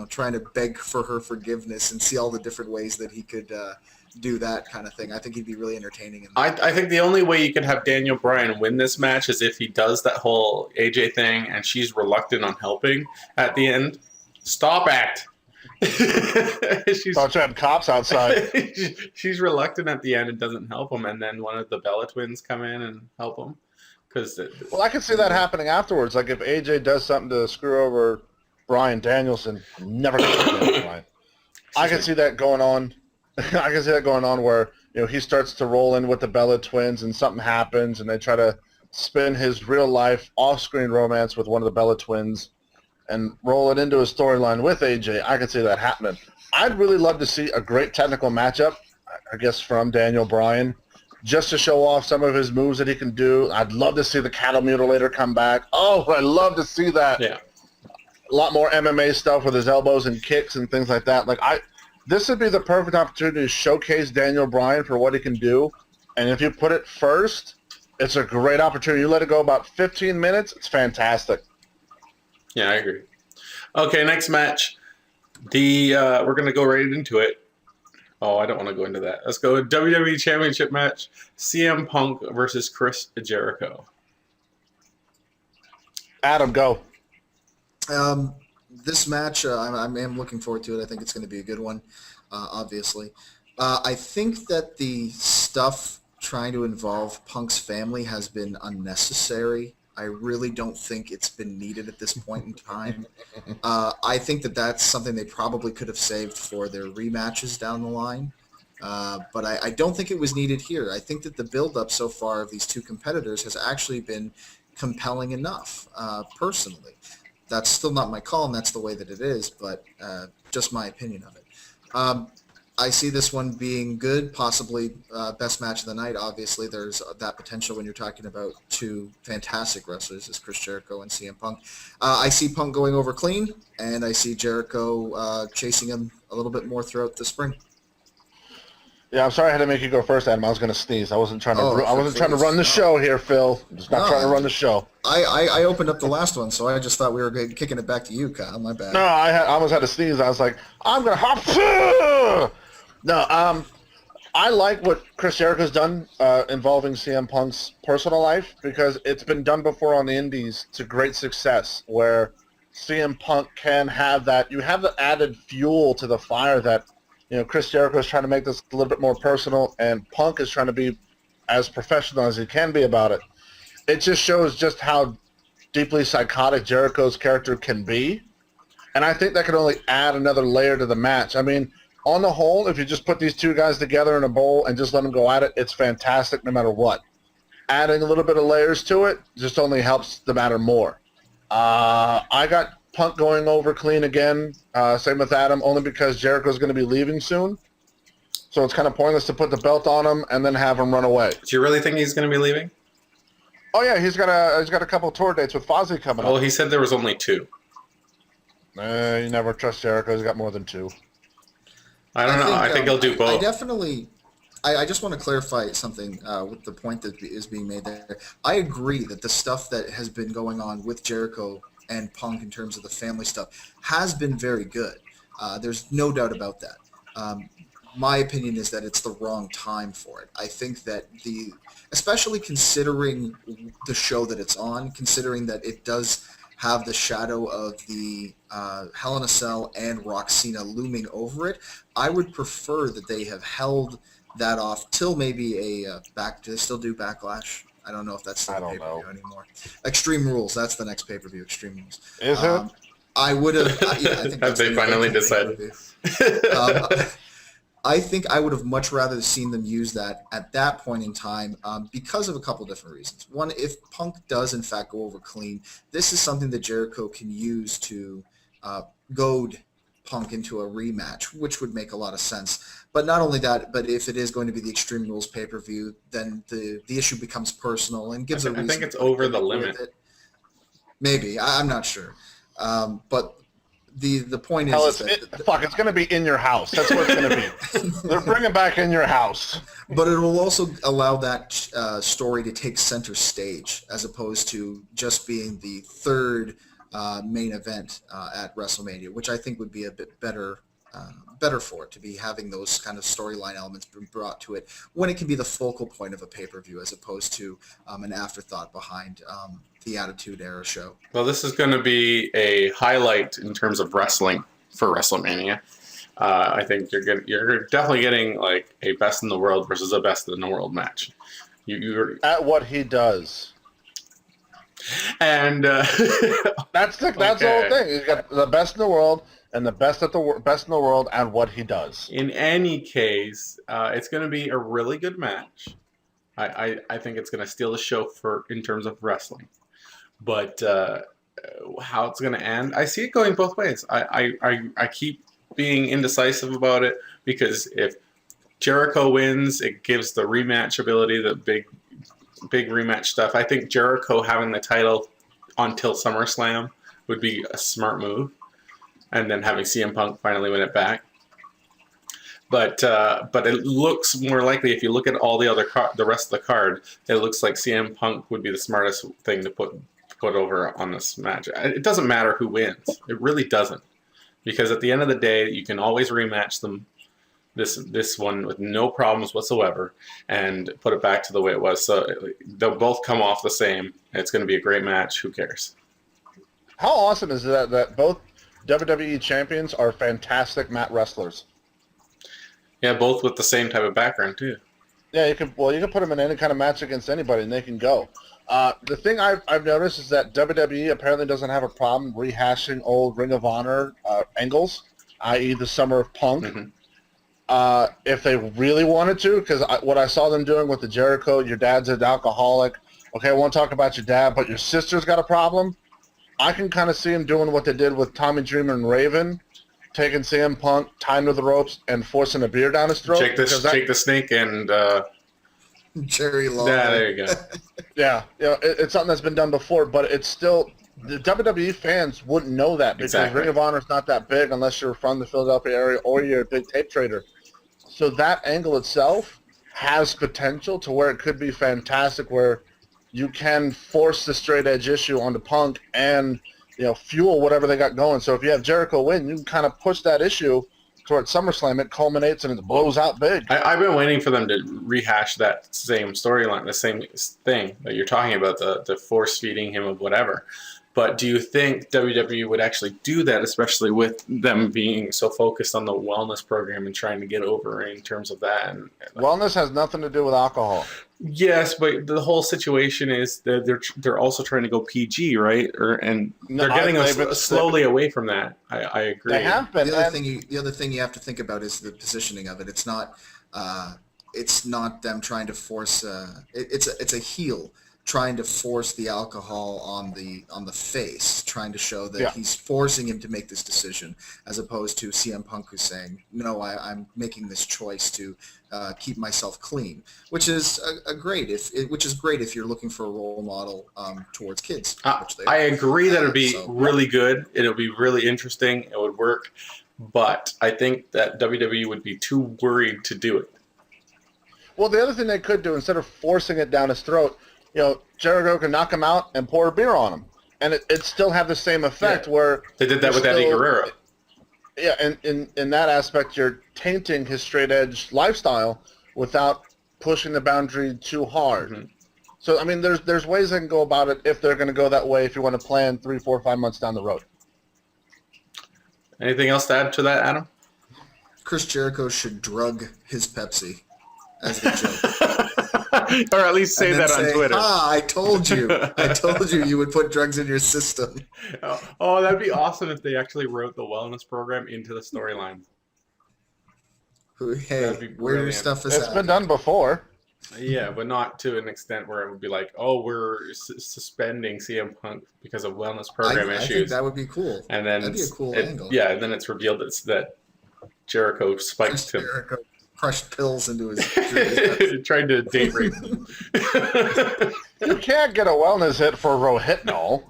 trying to beg for her forgiveness and see all the different ways that he could do that kind of thing. I think he'd be really entertaining. I think the only way you could have Daniel Bryan win this match is if he does that whole AJ thing and she's reluctant on helping at the end. Stop it. Thought you had cops outside. She's reluctant at the end and doesn't help him, and then one of the Bella twins come in and help him. Well, I can see that happening afterwards. Like if AJ does something to screw over Bryan Danielson, I'm never going to Daniel Bryan. I can see that going on. I can see that going on where he starts to roll in with the Bella twins, and something happens, and they try to spin his real life off-screen romance with one of the Bella twins. and roll it into a storyline with AJ, I could see that happening. I'd really love to see a great technical matchup, I guess, from Daniel Bryan, just to show off some of his moves that he can do. I'd love to see the cattle mutilator come back. Oh, I'd love to see that. Yeah. A lot more MMA stuff with his elbows and kicks and things like that. This would be the perfect opportunity to showcase Daniel Bryan for what he can do. And if you put it first, it's a great opportunity. You let it go about 15 minutes, it's fantastic. Yeah, I agree. Okay, next match. We're going to go right into it. Oh, I don't want to go into that. Let's go with WWE Championship match. CM Punk versus Chris Jericho. Adam, go. This match, I am looking forward to it. I think it's going to be a good one, obviously. I think that the stuff trying to involve Punk's family has been unnecessary. I really don't think it's been needed at this point in time. I think that that's something they probably could have saved for their rematches down the line. But I don't think it was needed here. I think that the build-up so far of these two competitors has actually been compelling enough, personally. That's still not my call, and that's the way that it is, but just my opinion of it. I see this one being good, possibly best match of the night. Obviously, there's that potential when you're talking about two fantastic wrestlers as Chris Jericho and CM Punk. I see Punk going over clean, and I see Jericho chasing him a little bit more throughout the spring. Yeah, I'm sorry I had to make you go first, Adam. I was going to sneeze. I wasn't trying to. Trying to run the No. show here, Phil. I'm just not trying to run the show. I opened up the last one, so I just thought we were kicking it back to you, Kyle. My bad. No, I almost had to sneeze. I was like, I'm going to hop. No, I like what Chris Jericho's done involving CM Punk's personal life, because it's been done before on the indies to great success, where CM Punk can have that. You have the added fuel to the fire that, Chris Jericho is trying to make this a little bit more personal, and Punk is trying to be as professional as he can be about it. It just shows just how deeply psychotic Jericho's character can be, and I think that could only add another layer to the match. I mean, on the whole, if you just put these two guys together in a bowl and just let them go at it, it's fantastic no matter what. Adding a little bit of layers to it just only helps the matter more. I got Punk going over clean again, same with Adam, only because Jericho's going to be leaving soon. So it's kind of pointless to put the belt on him and then have him run away. Do you really think he's going to be leaving? Oh yeah, he's got a couple of tour dates with Fozzy coming up. Well, he said there was only 2. You never trust Jericho. He's got more than 2. I don't know. I think he'll do both. I just want to clarify something with the point that is being made there. I agree that the stuff that has been going on with Jericho and Punk in terms of the family stuff has been very good. There's no doubt about that. My opinion is that it's the wrong time for it. I think that especially considering the show that it's on, considering that it does have the shadow of the Hell in a Cell and Roxina looming over it, I would prefer that they have held that off till maybe do they still do Backlash? I don't know if that's still a pay-per-view anymore. Extreme Rules, that's the next pay-per-view, Extreme Rules. Is it? I would have, I think Have they finally decided? I think I would have much rather seen them use that at that point in time because of a couple different reasons. One, if Punk does in fact go over clean, this is something that Jericho can use to goad Punk into a rematch, which would make a lot of sense. But not only that, but if it is going to be the Extreme Rules pay-per-view, then the issue becomes personal and gives a reason. I think it's over the limit. Maybe. I'm not sure. But the point Hell, is it's going to be in your house. That's what it's going to be. They're bringing back in your house. But it will also allow that story to take center stage as opposed to just being the third main event at WrestleMania, which I think would be a bit better for it to be having those kind of storyline elements brought to it when it can be the focal point of a pay-per-view as opposed to an afterthought behind the Attitude Era show. Well, this is going to be a highlight in terms of wrestling for WrestleMania. I think you're definitely getting like a best in the world versus a best in the world match. You're at what he does. And that's the whole thing. He's got the best in the world and the best in the world and what he does. In any case, it's going to be a really good match. I think it's going to steal the show in terms of wrestling. But how it's going to end. I see it going both ways. I keep being indecisive about it because if Jericho wins, it gives the rematch ability, the big rematch stuff. I think Jericho having the title until SummerSlam would be a smart move, and then having CM Punk finally win it back. But it looks more likely if you look at all the other the rest of the card, it looks like CM Punk would be the smartest thing to put over on this match. It doesn't matter who wins. It really doesn't, because at the end of the day, you can always rematch them. This one with no problems whatsoever, and put it back to the way it was. So they'll both come off the same. It's going to be a great match. Who cares? How awesome is that both WWE champions are fantastic mat wrestlers? Yeah, both with the same type of background too. Yeah, you can put them in any kind of match against anybody, and they can go. The thing I've noticed is that WWE apparently doesn't have a problem rehashing old Ring of Honor angles, i.e. the Summer of Punk. Mm-hmm. If they really wanted to, because what I saw them doing with the Jericho, your dad's an alcoholic. Okay, I won't talk about your dad, but your sister's got a problem. I can kind of see them doing what they did with Tommy Dreamer and Raven, taking CM Punk, tying to the ropes, and forcing a beer down his throat. Jake the Snake and Jerry Lawler. Yeah, there you go. Yeah, it's something that's been done before, but it's still the WWE fans wouldn't know that because Exactly. Ring of Honor is not that big unless you're from the Philadelphia area or you're a big tape trader. So that angle itself has potential to where it could be fantastic, where you can force the straight edge issue onto Punk and fuel whatever they got going. So if you have Jericho win, you can kind of push that issue towards SummerSlam. It culminates and it blows out big. I've been waiting for them to rehash that same storyline, the same thing that you're talking about, the force feeding him of whatever. But do you think WWE would actually do that, especially with them being so focused on the wellness program and trying to get over in terms of that? And Wellness has nothing to do with alcohol. Yes, but the whole situation is that they're also trying to go PG, right? They're getting us slowly away from that. I agree. They have been. The other thing you have to think about is the positioning of it. It's not them trying to force. It's a heel trying to force the alcohol on the face, trying to show that he's forcing him to make this decision, as opposed to CM Punk who's saying, no, I'm making this choice to keep myself clean, which is great if you're looking for a role model towards kids. Which they I are. agree that it'd be really good. It'll be really interesting. It would work, but I think that WWE would be too worried to do it. Well, the other thing they could do, instead of forcing it down his throat, Jericho can knock him out and pour a beer on him, and it still have the same effect. Yeah. Where They did that with Eddie Guerrero. Yeah, and in that aspect, you're tainting his straight edge lifestyle without pushing the boundary too hard. Mm-hmm. So I mean, there's ways they can go about it if they're going to go that way. If you want to plan 3, 4, 5 months down the road. Anything else to add to that, Adam? Chris Jericho should drug his Pepsi as a joke. Or at least say that on Twitter. I told you you would put drugs in your system. Oh, that'd be awesome if they actually wrote the wellness program into the storyline. Hey, weird stuff is It's been done before. Yeah, but not to an extent where it would be like, oh, we're suspending CM Punk because of wellness program issues. I think that would be cool. And then that'd be a cool angle. Yeah, and then it's revealed that Jericho spiked him. Jericho crushed pills into his tried to date rape him. You can't get a wellness hit for Rohypnol.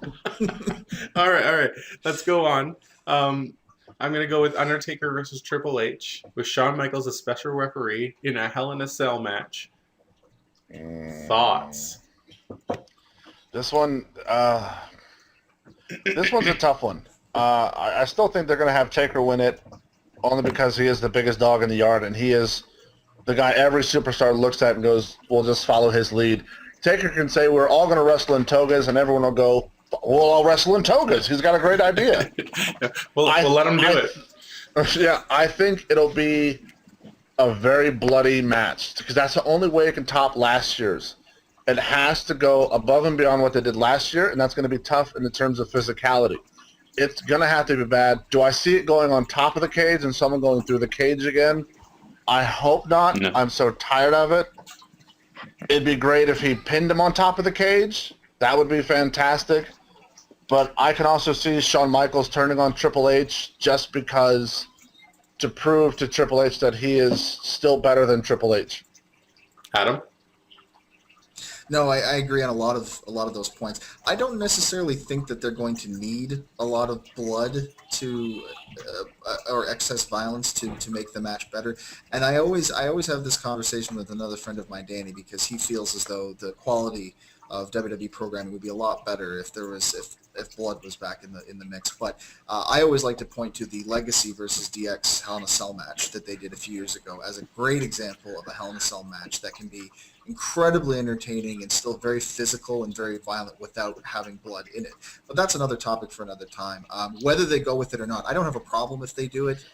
All right. Let's go on. I'm going to go with Undertaker versus Triple H, with Shawn Michaels as special referee in a Hell in a Cell match. Thoughts? This one's a tough one. I still think they're going to have Taker win it, only because he is the biggest dog in the yard, and he is the guy every superstar looks at and goes, we'll just follow his lead. Taker can say, we're all going to wrestle in togas, and everyone will go, we'll all wrestle in togas. He's got a great idea. We'll let him do it. Yeah, I think it'll be a very bloody match, because that's the only way it can top last year's. It has to go above and beyond what they did last year, and that's going to be tough in the terms of physicality. It's going to have to be bad. Do I see it going on top of the cage and someone going through the cage again? I hope not. No. I'm so tired of it. It'd be great if he pinned him on top of the cage. That would be fantastic. But I can also see Shawn Michaels turning on Triple H just because to prove to Triple H that he is still better than Triple H. Adam? No, I agree on a lot of those points. I don't necessarily think that they're going to need a lot of blood to or excess violence to make the match better. And I always have this conversation with another friend of mine, Danny, because he feels as though the quality of WWE programming would be a lot better if blood was back in the mix. But I always like to point to the Legacy versus DX Hell in a Cell match that they did a few years ago as a great example of a Hell in a Cell match that can be incredibly entertaining and still very physical and very violent without having blood in it. But that's another topic for another time. Whether they go with it or not, I don't have a problem if they do it.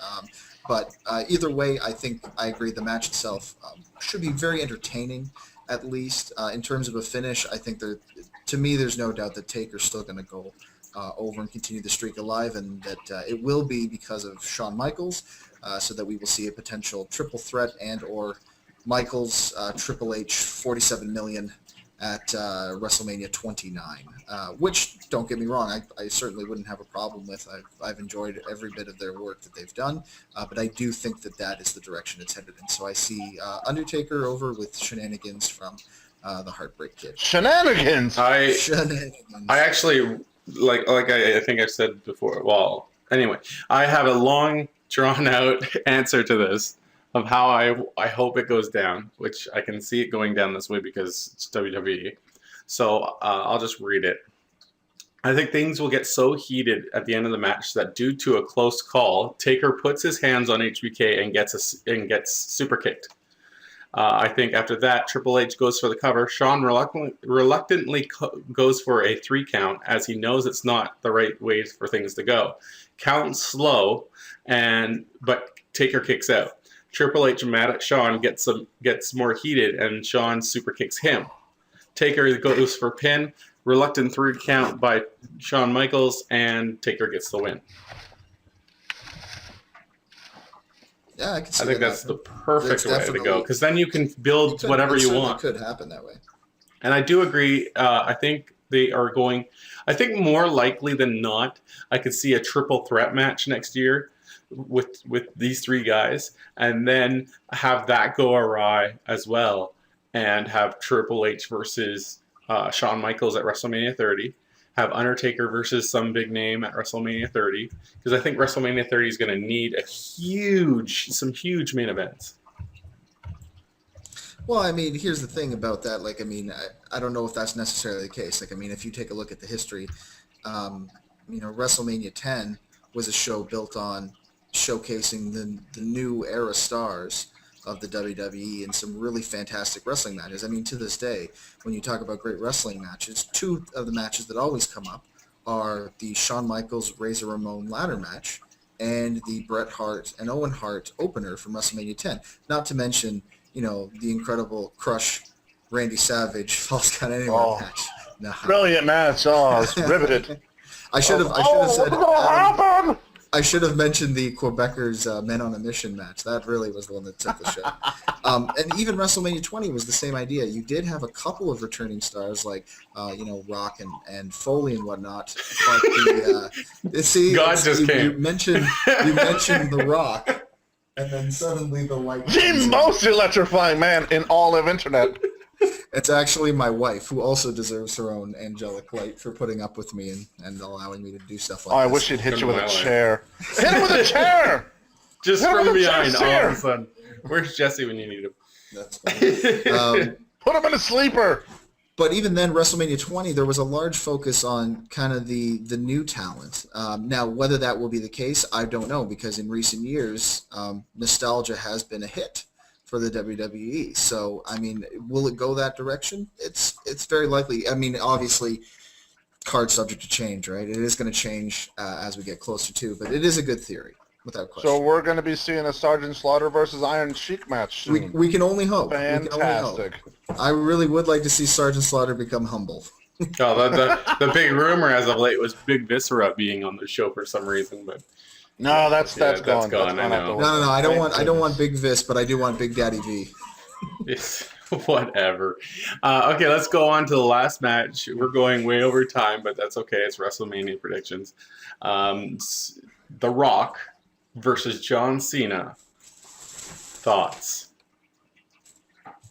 But either way, I think I agree the match itself should be very entertaining. At least in terms of a finish, I think to me, there's no doubt that Taker's still going to go over and continue the streak alive, and that it will be because of Shawn Michaels, so that we will see a potential triple threat and or Michaels Triple H 47 million at WrestleMania 29, which, don't get me wrong, I certainly wouldn't have a problem with. I've enjoyed every bit of their work that they've done, but I do think that is the direction it's headed in. So I see Undertaker over with shenanigans from the Heartbreak Kid. Shenanigans! Shenanigans. I actually, like I think I said before, well, anyway, I have a long, drawn-out answer to this of how I hope it goes down, which I can see it going down this way because it's WWE. So I'll just read it. I think things will get so heated at the end of the match that due to a close call, Taker puts his hands on HBK and gets super kicked. I think after that, Triple H goes for the cover. Shawn reluctantly goes for a 3 count as he knows it's not the right way for things to go. Count slow, but Taker kicks out. Triple H, mad at Shawn, gets more heated, and Shawn super kicks him. Taker goes for pin, reluctant 3 count by Shawn Michaels, and Taker gets the win. Yeah, I can see I think that's the perfect way to go, because then you can build whatever you want. It could happen that way. And I do agree. I think they are going. I think more likely than not, I could see a triple threat match next year with these 3 guys, and then have that go awry as well, and have Triple H versus Shawn Michaels at WrestleMania 30, have Undertaker versus some big name at WrestleMania 30, because I think WrestleMania 30 is going to need some huge main events. Well, I mean, here's the thing about that. Like, I mean, I don't know if that's necessarily the case. Like, I mean, if you take a look at the history, WrestleMania 10 was a show built on showcasing the new era stars of the WWE and some really fantastic wrestling matches. I mean, to this day, when you talk about great wrestling matches, 2 of the matches that always come up are the Shawn Michaels Razor Ramon ladder match and the Bret Hart and Owen Hart opener from WrestleMania 10. Not to mention, the incredible Crush Randy Savage Falls Count Anywhere match. No. Brilliant match. Oh, it's riveted. I should have said. I should have mentioned the Quebecers Men on a Mission match. That really was the one that took the show. And even WrestleMania 20 was the same idea. You did have a couple of returning stars like, Rock and Foley and whatnot. But God just came. You mentioned The Rock, and then suddenly the light. The most electrifying man in all of internet. It's actually my wife, who also deserves her own angelic light for putting up with me and allowing me to do stuff like this. I wish he'd hit you with a chair. Hit him with a chair! Just from behind, all of a sudden. Where's Jesse when you need him? That's fine. Put him in a sleeper! But even then, WrestleMania 20, there was a large focus on kind of the new talent. Now, whether that will be the case, I don't know, because in recent years, nostalgia has been a hit for the WWE. So, I mean, will it go that direction? It's very likely. I mean, obviously, card subject to change, right? It is going to change as we get closer to, but it is a good theory, without question. So we're going to be seeing a Sergeant Slaughter versus Iron Sheik match soon. We can only hope. Fantastic. I really would like to see Sergeant Slaughter become humble. Oh, the big rumor as of late was Big Viscera being on the show for some reason, but no, that's gone. That's gone. I know. No. I don't want Big Vis, but I do want Big Daddy V. Yes. Whatever. Okay, let's go on to the last match. We're going way over time, but that's okay. It's WrestleMania predictions. The Rock versus John Cena. Thoughts?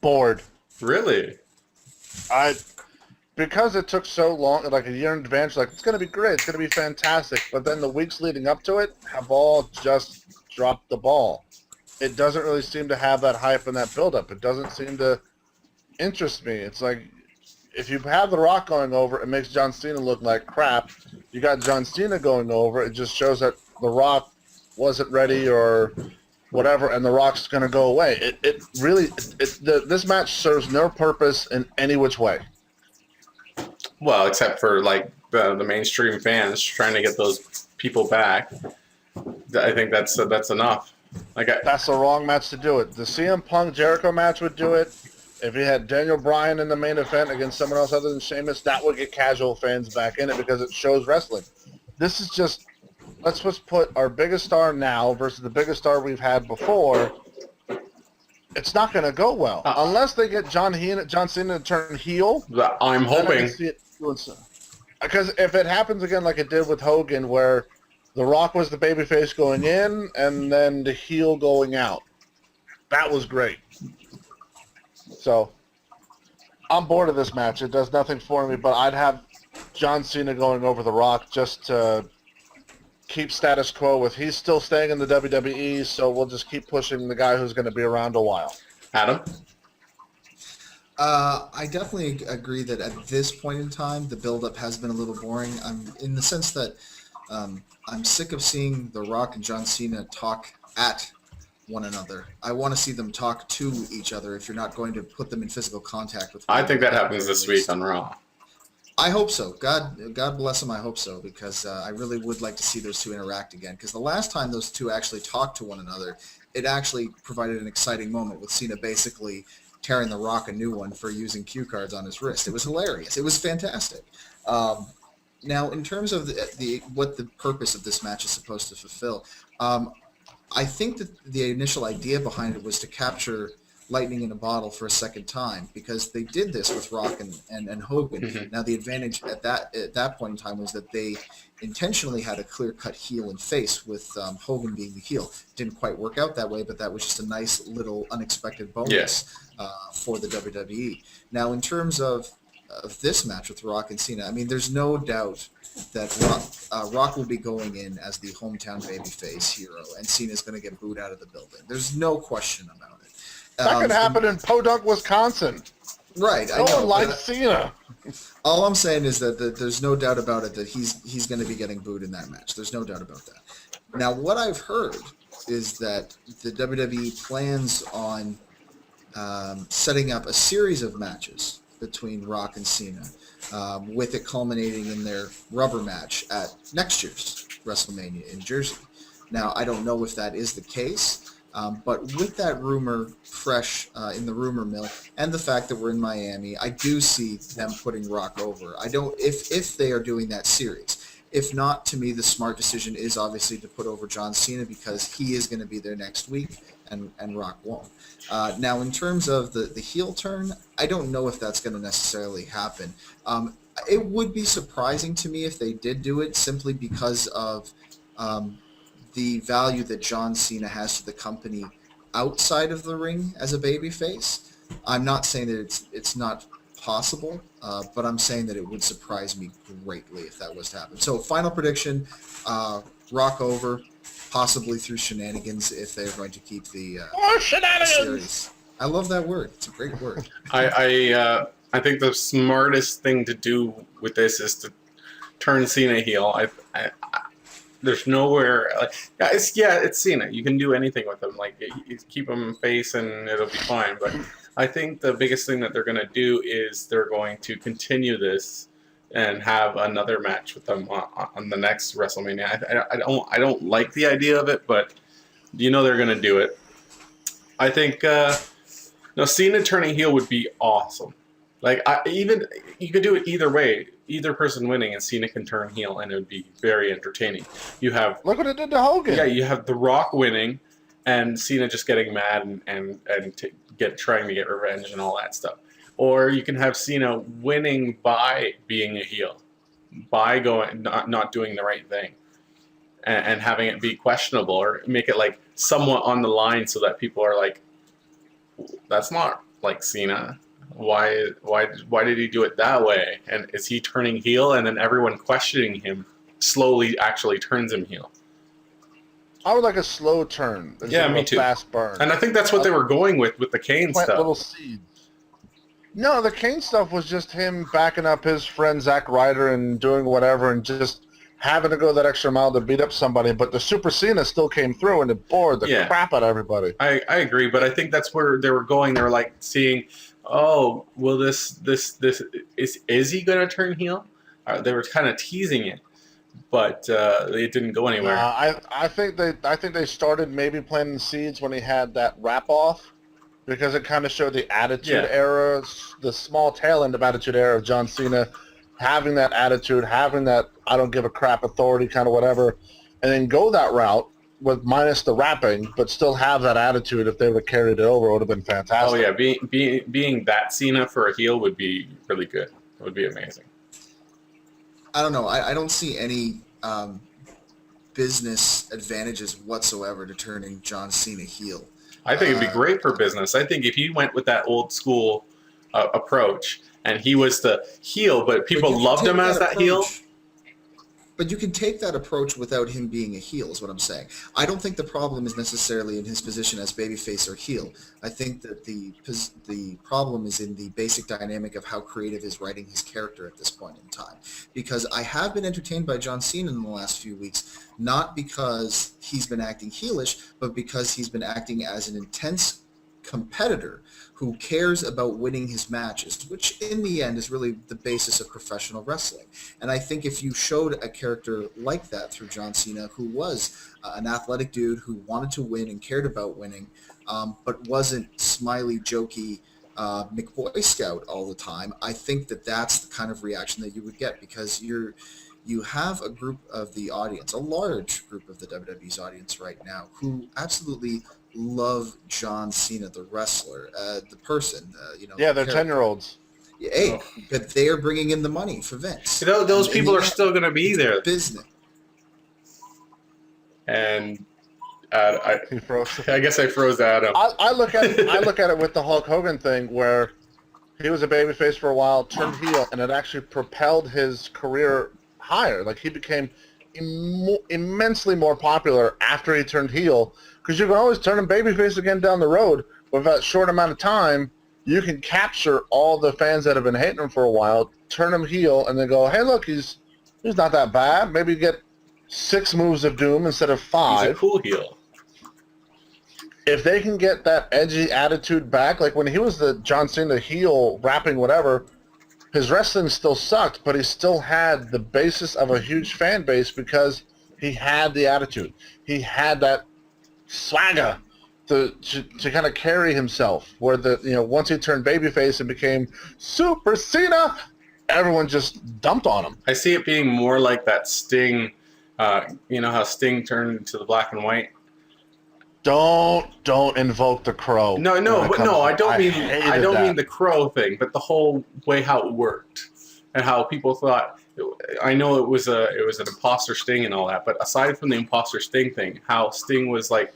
Bored. Really? Because it took so long, like a year in advance, like, it's going to be great, it's going to be fantastic, but then the weeks leading up to it have all just dropped the ball. It doesn't really seem to have that hype and that build-up. It doesn't seem to interest me. It's like, if you have The Rock going over, it makes John Cena look like crap. You got John Cena going over, it just shows that The Rock wasn't ready or whatever, and The Rock's going to go away. This match serves no purpose in any which way. Well, except for like the mainstream fans trying to get those people back. I think that's enough. That's the wrong match to do it. The CM Punk Jericho match would do it. If you had Daniel Bryan in the main event against someone else other than Sheamus, that would get casual fans back in it because it shows wrestling. This is just, let's just put our biggest star now versus the biggest star we've had before. It's not going to go well unless they get John Cena to turn heel. I'm hoping. Because if it happens again like it did with Hogan, where The Rock was the babyface going in and then the heel going out, that was great. So I'm bored of this match. It does nothing for me, but I'd have John Cena going over The Rock just to keep status quo with he's still staying in the WWE, so we'll just keep pushing the guy who's going to be around a while. Adam? I definitely agree that at this point in time, the build-up has been a little boring. In the sense that I'm sick of seeing The Rock and John Cena talk at one another. I want to see them talk to each other if you're not going to put them in physical contact with one I think that another, happens this week on Raw. I hope so. God bless them. I hope so, because I really would like to see those two interact again. Because the last time those two actually talked to one another, it actually provided an exciting moment with Cena basically tearing The Rock a new one for using cue cards on his wrist. It was hilarious. It was fantastic. Now, in terms of what the purpose of this match is supposed to fulfill, I think that the initial idea behind it was to capture lightning in a bottle for a second time, because they did this with Rock and Hogan. Mm-hmm. Now, the advantage at that point in time was that they intentionally had a clear-cut heel and face with Hogan being the heel. Didn't quite work out that way, but that was just a nice little unexpected bonus for the WWE. Now, in terms of this match with Rock and Cena, I mean, there's no doubt that Rock will be going in as the hometown babyface hero, and Cena's going to get booed out of the building. There's no question about it. That could happen in Podunk, Wisconsin. Right. No one likes Cena. All I'm saying is that there's no doubt about it that he's going to be getting booed in that match. There's no doubt about that. Now, what I've heard is that the WWE plans on setting up a series of matches between Rock and Cena, with it culminating in their rubber match at next year's WrestleMania in Jersey. Now, I don't know if that is the case. But with that rumor fresh in the rumor mill, and the fact that we're in Miami, I do see them putting Rock over. I don't, if they are doing that series. If not, to me, the smart decision is obviously to put over John Cena, because he is going to be there next week, and Rock won't. Now, in terms of the heel turn, I don't know if that's going to necessarily happen. It would be surprising to me if they did do it, simply because of the value that John Cena has to the company outside of the ring as a babyface. I'm not saying that it's not possible, but I'm saying that it would surprise me greatly if that was to happen. So, final prediction, Rock over, possibly through shenanigans, if they're going to keep the series. I love that word. It's a great word. I think the smartest thing to do with this is to turn Cena heel. There's nowhere it's Cena. You can do anything with him. Like, you keep him face and it'll be fine. But I think the biggest thing that they're going to do is they're going to continue this and have another match with them on the next WrestleMania. I don't like the idea of it, but they're going to do it. I think Cena turning heel would be awesome. Like, you could do it either way. Either person winning, and Cena can turn heel, and it would be very entertaining. You have look what it did to Hogan. Yeah, you have The Rock winning, and Cena just getting mad and trying to get revenge and all that stuff. Or you can have Cena winning by being a heel, by going not doing the right thing, and having it be questionable, or make it like somewhat on the line so that people are like, that's not like Cena. Why did he do it that way? And is he turning heel? And then everyone questioning him slowly actually turns him heel. I would like a slow turn. Yeah, me too. Fast burn. And I think that's what they were going with the Kane Plant stuff. little seeds. No, the Kane stuff was just him backing up his friend Zack Ryder and doing whatever and just having to go that extra mile to beat up somebody. But the Super Cena still came through and it bored the crap out of everybody. I agree, but I think that's where they were going. They were like seeing, oh, will this is he going to turn heel? They were kind of teasing it, but it didn't go anywhere. I think they started maybe planting seeds when he had that wrap off, because it kind of showed the attitude era, the small tail end of attitude era of John Cena, having that attitude, having that I don't give a crap authority kind of whatever, and then go that route with minus the rapping, but still have that attitude. If they would have carried it over, it would have been fantastic. Oh yeah, being that Cena for a heel would be really good. It would be amazing. I don't know. I don't see any business advantages whatsoever to turning John Cena heel. I think it'd be great for business. I think if he went with that old school approach and he was the heel, but people loved him as that heel. But you can take that approach without him being a heel, is what I'm saying. I don't think the problem is necessarily in his position as babyface or heel. I think that the problem is in the basic dynamic of how creative is writing his character at this point in time. Because I have been entertained by John Cena in the last few weeks, not because he's been acting heelish, but because he's been acting as an intense competitor who cares about winning his matches, which in the end is really the basis of professional wrestling. And I think if you showed a character like that through John Cena, who was an athletic dude who wanted to win and cared about winning, but wasn't smiley, jokey McBoy Scout all the time, I think that that's the kind of reaction that you would get, because you have a group of the audience, a large group of the WWE's audience right now, who absolutely love John Cena, the wrestler, the person. Yeah, they're 10-year-olds. Hey, but they are bringing in the money for Vince. Those people are still going to be there. Business. And I guess I froze Adam. I look at it with the Hulk Hogan thing, where he was a babyface for a while, turned heel, and it actually propelled his career higher. Like, he became immensely more popular after he turned heel, because you can always turn him babyface again down the road. With that short amount of time, you can capture all the fans that have been hating him for a while, turn him heel, and then go, hey, look, he's not that bad. Maybe get 6 moves of doom instead of 5. He's a cool heel. If they can get that edgy attitude back, like when he was the John Cena heel, rapping whatever, his wrestling still sucked, but he still had the basis of a huge fan base because he had the attitude. He had that swagger to kind of carry himself, where once he turned babyface and became Super Cena, everyone just dumped on him. I see it being more like that Sting, how Sting turned to the black and white. Don't invoke the crow. No, I don't mean the crow thing, but the whole way how it worked and how people thought. I know it was an imposter Sting and all that, but aside from the imposter Sting thing, how Sting was like,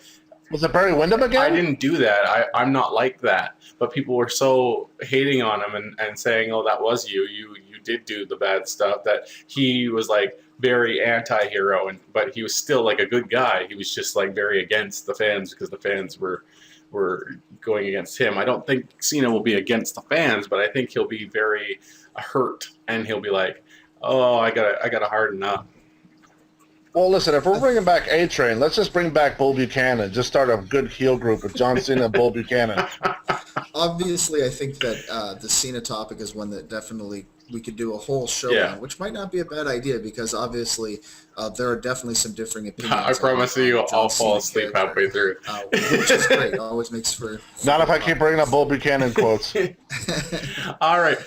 was it Barry Windham again? I didn't do that. I'm not like that. But people were so hating on him and saying, oh, that was you. You did do the bad stuff. That he was like very anti-hero, but he was still like a good guy. He was just like very against the fans because the fans were going against him. I don't think Cena will be against the fans, but I think he'll be very hurt, and he'll be like, oh, I gotta harden up. Well, listen, if we're bringing back A-Train, let's just bring back Bull Buchanan. Just start a good heel group with John Cena and Bull Buchanan. Obviously, I think that the Cena topic is one that definitely we could do a whole show on, which might not be a bad idea, because obviously there are definitely some differing opinions. I promise you, I'll fall asleep halfway through. Which is great. Always makes for not if I keep bringing up Bull Buchanan quotes. All right.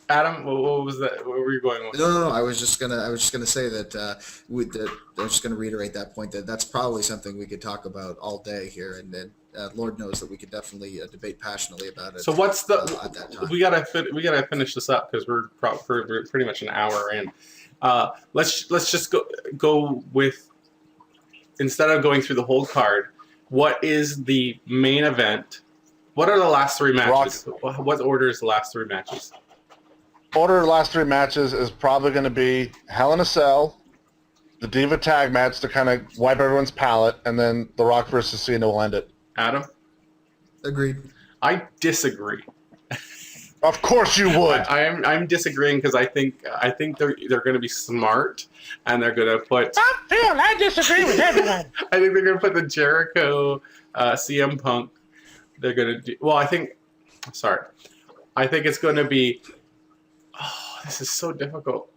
Adam, what was that? Where were you going with? No. I was just gonna say that I was just gonna reiterate that point that that's probably something we could talk about all day here, and then Lord knows that we could definitely debate passionately about it. So what's the? At that time? We gotta finish this up because we're pretty much an hour in. Let's just go with, instead of going through the whole card, what is the main event? What are the last three matches? What order is the last three matches? Order of the last three matches is probably going to be Hell in a Cell, the Diva tag match to kind of wipe everyone's palate, and then The Rock versus Cena will end it. Adam? Agreed. I disagree. Of course you would. I'm disagreeing because I think they're going to be smart, and they're going to put. Stop, Phil. I disagree with everyone. I think they're going to put the Jericho, CM Punk. They're going to do. Well, I think it's going to be. Oh, this is so difficult.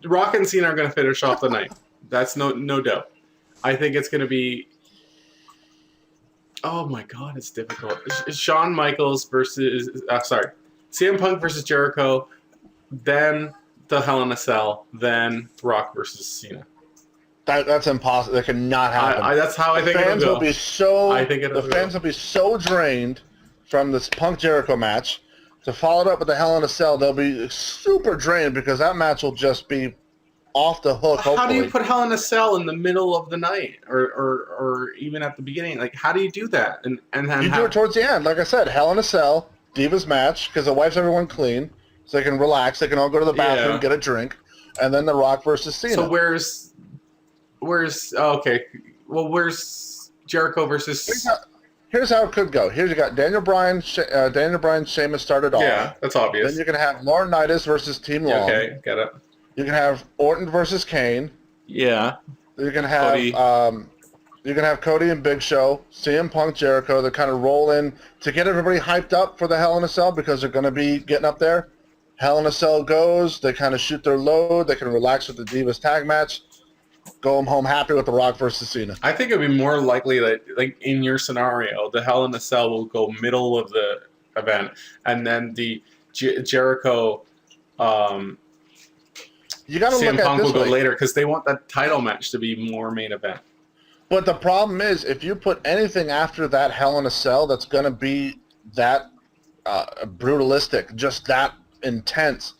Rock and Cena are going to finish off the night. That's no doubt. I think it's going to be. Oh my God, it's difficult. It's Shawn Michaels versus. CM Punk versus Jericho, then the Hell in a Cell, then Rock versus Cena. That's impossible. That cannot happen. That's how I think it'll go. The fans will be so drained from this Punk Jericho match. To follow it up with the Hell in a Cell, they'll be super drained because that match will just be off the hook. Hopefully. How do you put Hell in a Cell in the middle of the night, or even at the beginning? Like, how do you do that? And you do it towards the end. Like I said, Hell in a Cell, Divas match, because it wipes everyone clean, so they can relax. They can all go to the bathroom, get a drink, and then the Rock versus Cena. So where's Jericho versus? Here's how it could go. Here you got Daniel Bryan, Sheamus started off. Yeah, that's obvious. Then you can have Laurinaitis versus Team Long. Okay, get it. You can have Orton versus Kane. Yeah. You can have Cody. You can have Cody and Big Show, CM Punk, Jericho. They kind of roll in to get everybody hyped up for the Hell in a Cell because they're going to be getting up there. Hell in a Cell goes. They kind of shoot their load. They can relax with the Divas tag match. Go home happy with The Rock versus Cena. I think it would be more likely that, like in your scenario, the Hell in a Cell will go middle of the event, and then the Jericho you got to look CM at Punk this will way. go later because they want that title match to be more main event. But the problem is, if you put anything after that Hell in a Cell that's going to be that brutalistic, just that intense,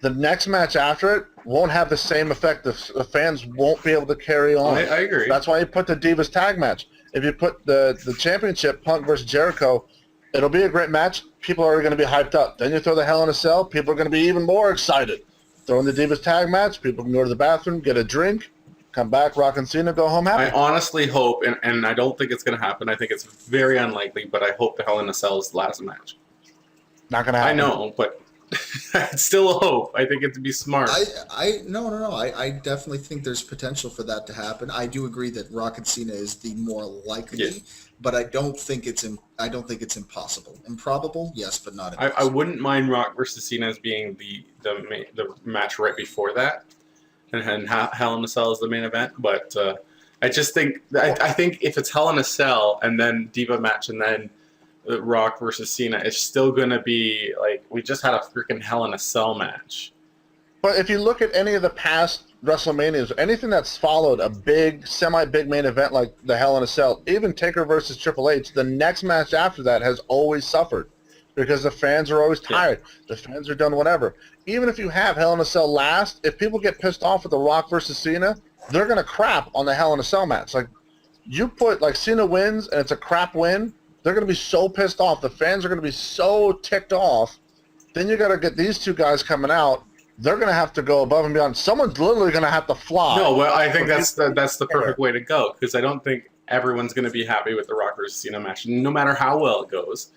the next match after it won't have the same effect. The fans won't be able to carry on. I agree. That's why you put the Divas tag match. If you put the championship, Punk versus Jericho, it'll be a great match. People are going to be hyped up. Then you throw the Hell in a Cell, people are going to be even more excited. Throw in the Divas tag match, people can go to the bathroom, get a drink, come back, Rock and Cena, go home happy. I honestly hope, and I don't think it's going to happen. I think it's very unlikely, but I hope the Hell in a Cell is the last match. Not going to happen. I know, but it's still a hope. I think it'd be smart. No. I definitely think there's potential for that to happen. I do agree that Rock and Cena is the more likely, but I don't think it's impossible. Improbable, yes, but not impossible. I wouldn't mind Rock versus Cena as being the match right before that, and Hell in a Cell is the main event. But I just think I think if it's Hell in a Cell and then Diva match and then Rock versus Cena, it's still going to be like we just had a freaking Hell in a Cell match. But if you look at any of the past WrestleManias, anything that's followed a big, semi-big main event like the Hell in a Cell, even Taker versus Triple H, the next match after that has always suffered because the fans are always tired. The fans are done whatever. Even if you have Hell in a Cell last, if people get pissed off with the Rock versus Cena, they're going to crap on the Hell in a Cell match. Like, you put, like, Cena wins and it's a crap win, they're going to be so pissed off. The fans are going to be so ticked off. Then you got to get these two guys coming out. They're going to have to go above and beyond. Someone's literally going to have to fly. No, well, I think that's the perfect way to go because I don't think everyone's going to be happy with the Rock versus Cena match, no matter how well it goes.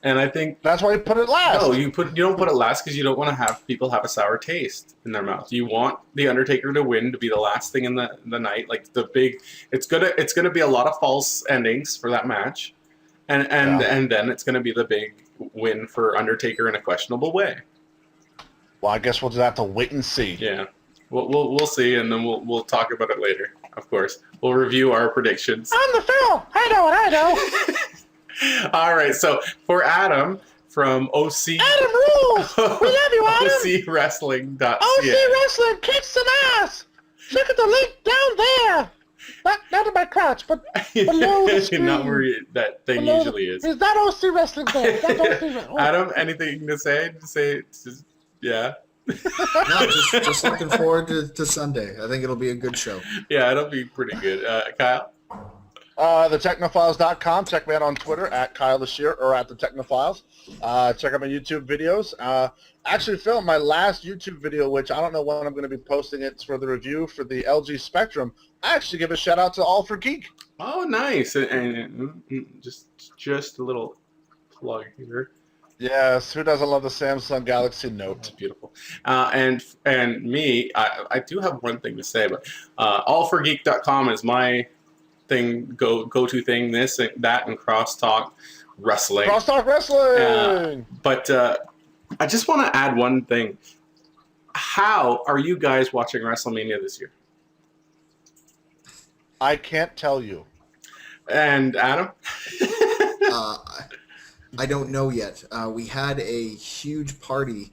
And I think that's why you put it last. No, you don't put it last because you don't want to have people have a sour taste in their mouth. You want the Undertaker to win, to be the last thing in the night, like the big. It's gonna be a lot of false endings for that match, and then it's gonna be the big win for Undertaker in a questionable way. Well, I guess we'll just have to wait and see. Yeah, we'll see, and then we'll talk about it later. Of course, we'll review our predictions. I'm the Phil. I know what I know. All right, so for Adam, from OC. Adam rules! We love you, Adam! OCWrestling.ca. OC Wrestling kicks some ass! Look at the link down there! Not in my crotch, but below the screen. Not where that thing usually is. Is that OC Wrestling there? That's OC Wrestling. Oh. Adam, anything to say? Yeah. No, just looking forward to Sunday. I think it'll be a good show. Yeah, it'll be pretty good. Kyle? TheTechnophiles.com. Check me out on Twitter at Kyle the Shear or at The Technophiles. Check out my YouTube videos. Actually filmed my last YouTube video, which I don't know when I'm going to be posting it for the review for the LG Spectrum. I actually give a shout out to All for Geek. Oh, nice. And just a little plug here. Yes, who doesn't love the Samsung Galaxy Note? That's beautiful. And me, I do have one thing to say, but allforgeek.com is my thing, go-to thing, this and that, and Crosstalk Wrestling. Crosstalk Wrestling! But I just want to add one thing. How are you guys watching WrestleMania this year? I can't tell you. And Adam? I don't know yet. We had a huge party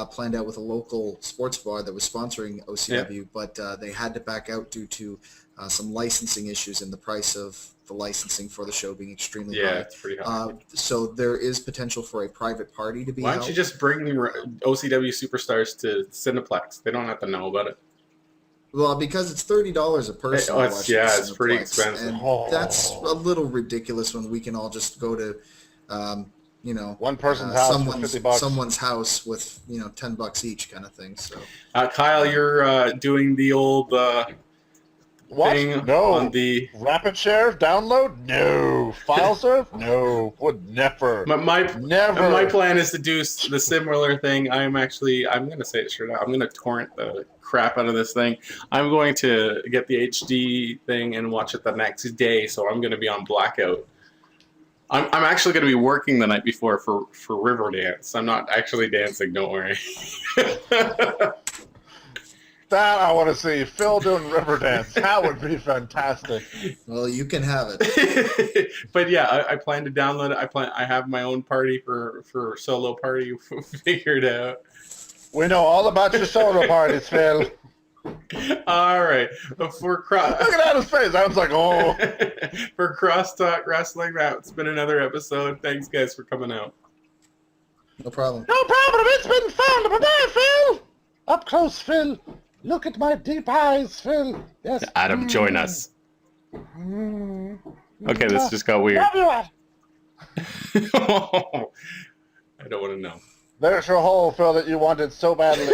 planned out with a local sports bar that was sponsoring OCW, but they had to back out due to some licensing issues and the price of the licensing for the show being extremely high. Yeah, it's pretty high. So there is potential for a private party to be held. Why don't you just bring OCW superstars to Cineplex? They don't have to know about it. Well, because it's $30 a person. It's pretty expensive. And that's a little ridiculous when we can all just go to, one person's house for $50. Someone's house with $10 each kind of thing. So, Kyle, you're doing the old what? thing No. on the Rapid share download? No. File serve? No. Would never. Never. My plan is to do the similar thing. I'm going to say it straight out. I'm going to torrent the crap out of this thing. I'm going to get the HD thing and watch it the next day, so I'm going to be on blackout. I'm actually going to be working the night before for Riverdance. I'm not actually dancing, don't worry. That I want to see. Phil doing Riverdance. That would be fantastic. Well, you can have it. But yeah, I plan to download it. I have my own party for solo party figured out. We know all about your solo parties, Phil. All right. Look at Adam's face. Adam's like, oh. For Crosstalk Wrestling, that's been another episode. Thanks, guys, for coming out. No problem. No problem. It's been fun. Bye-bye, Phil. Up close, Phil. Look at my deep eyes, Phil. Yes. Adam, join us. Okay, this just got weird. Love you, Adam. I don't want to know. There's your hole, Phil, that you wanted so badly.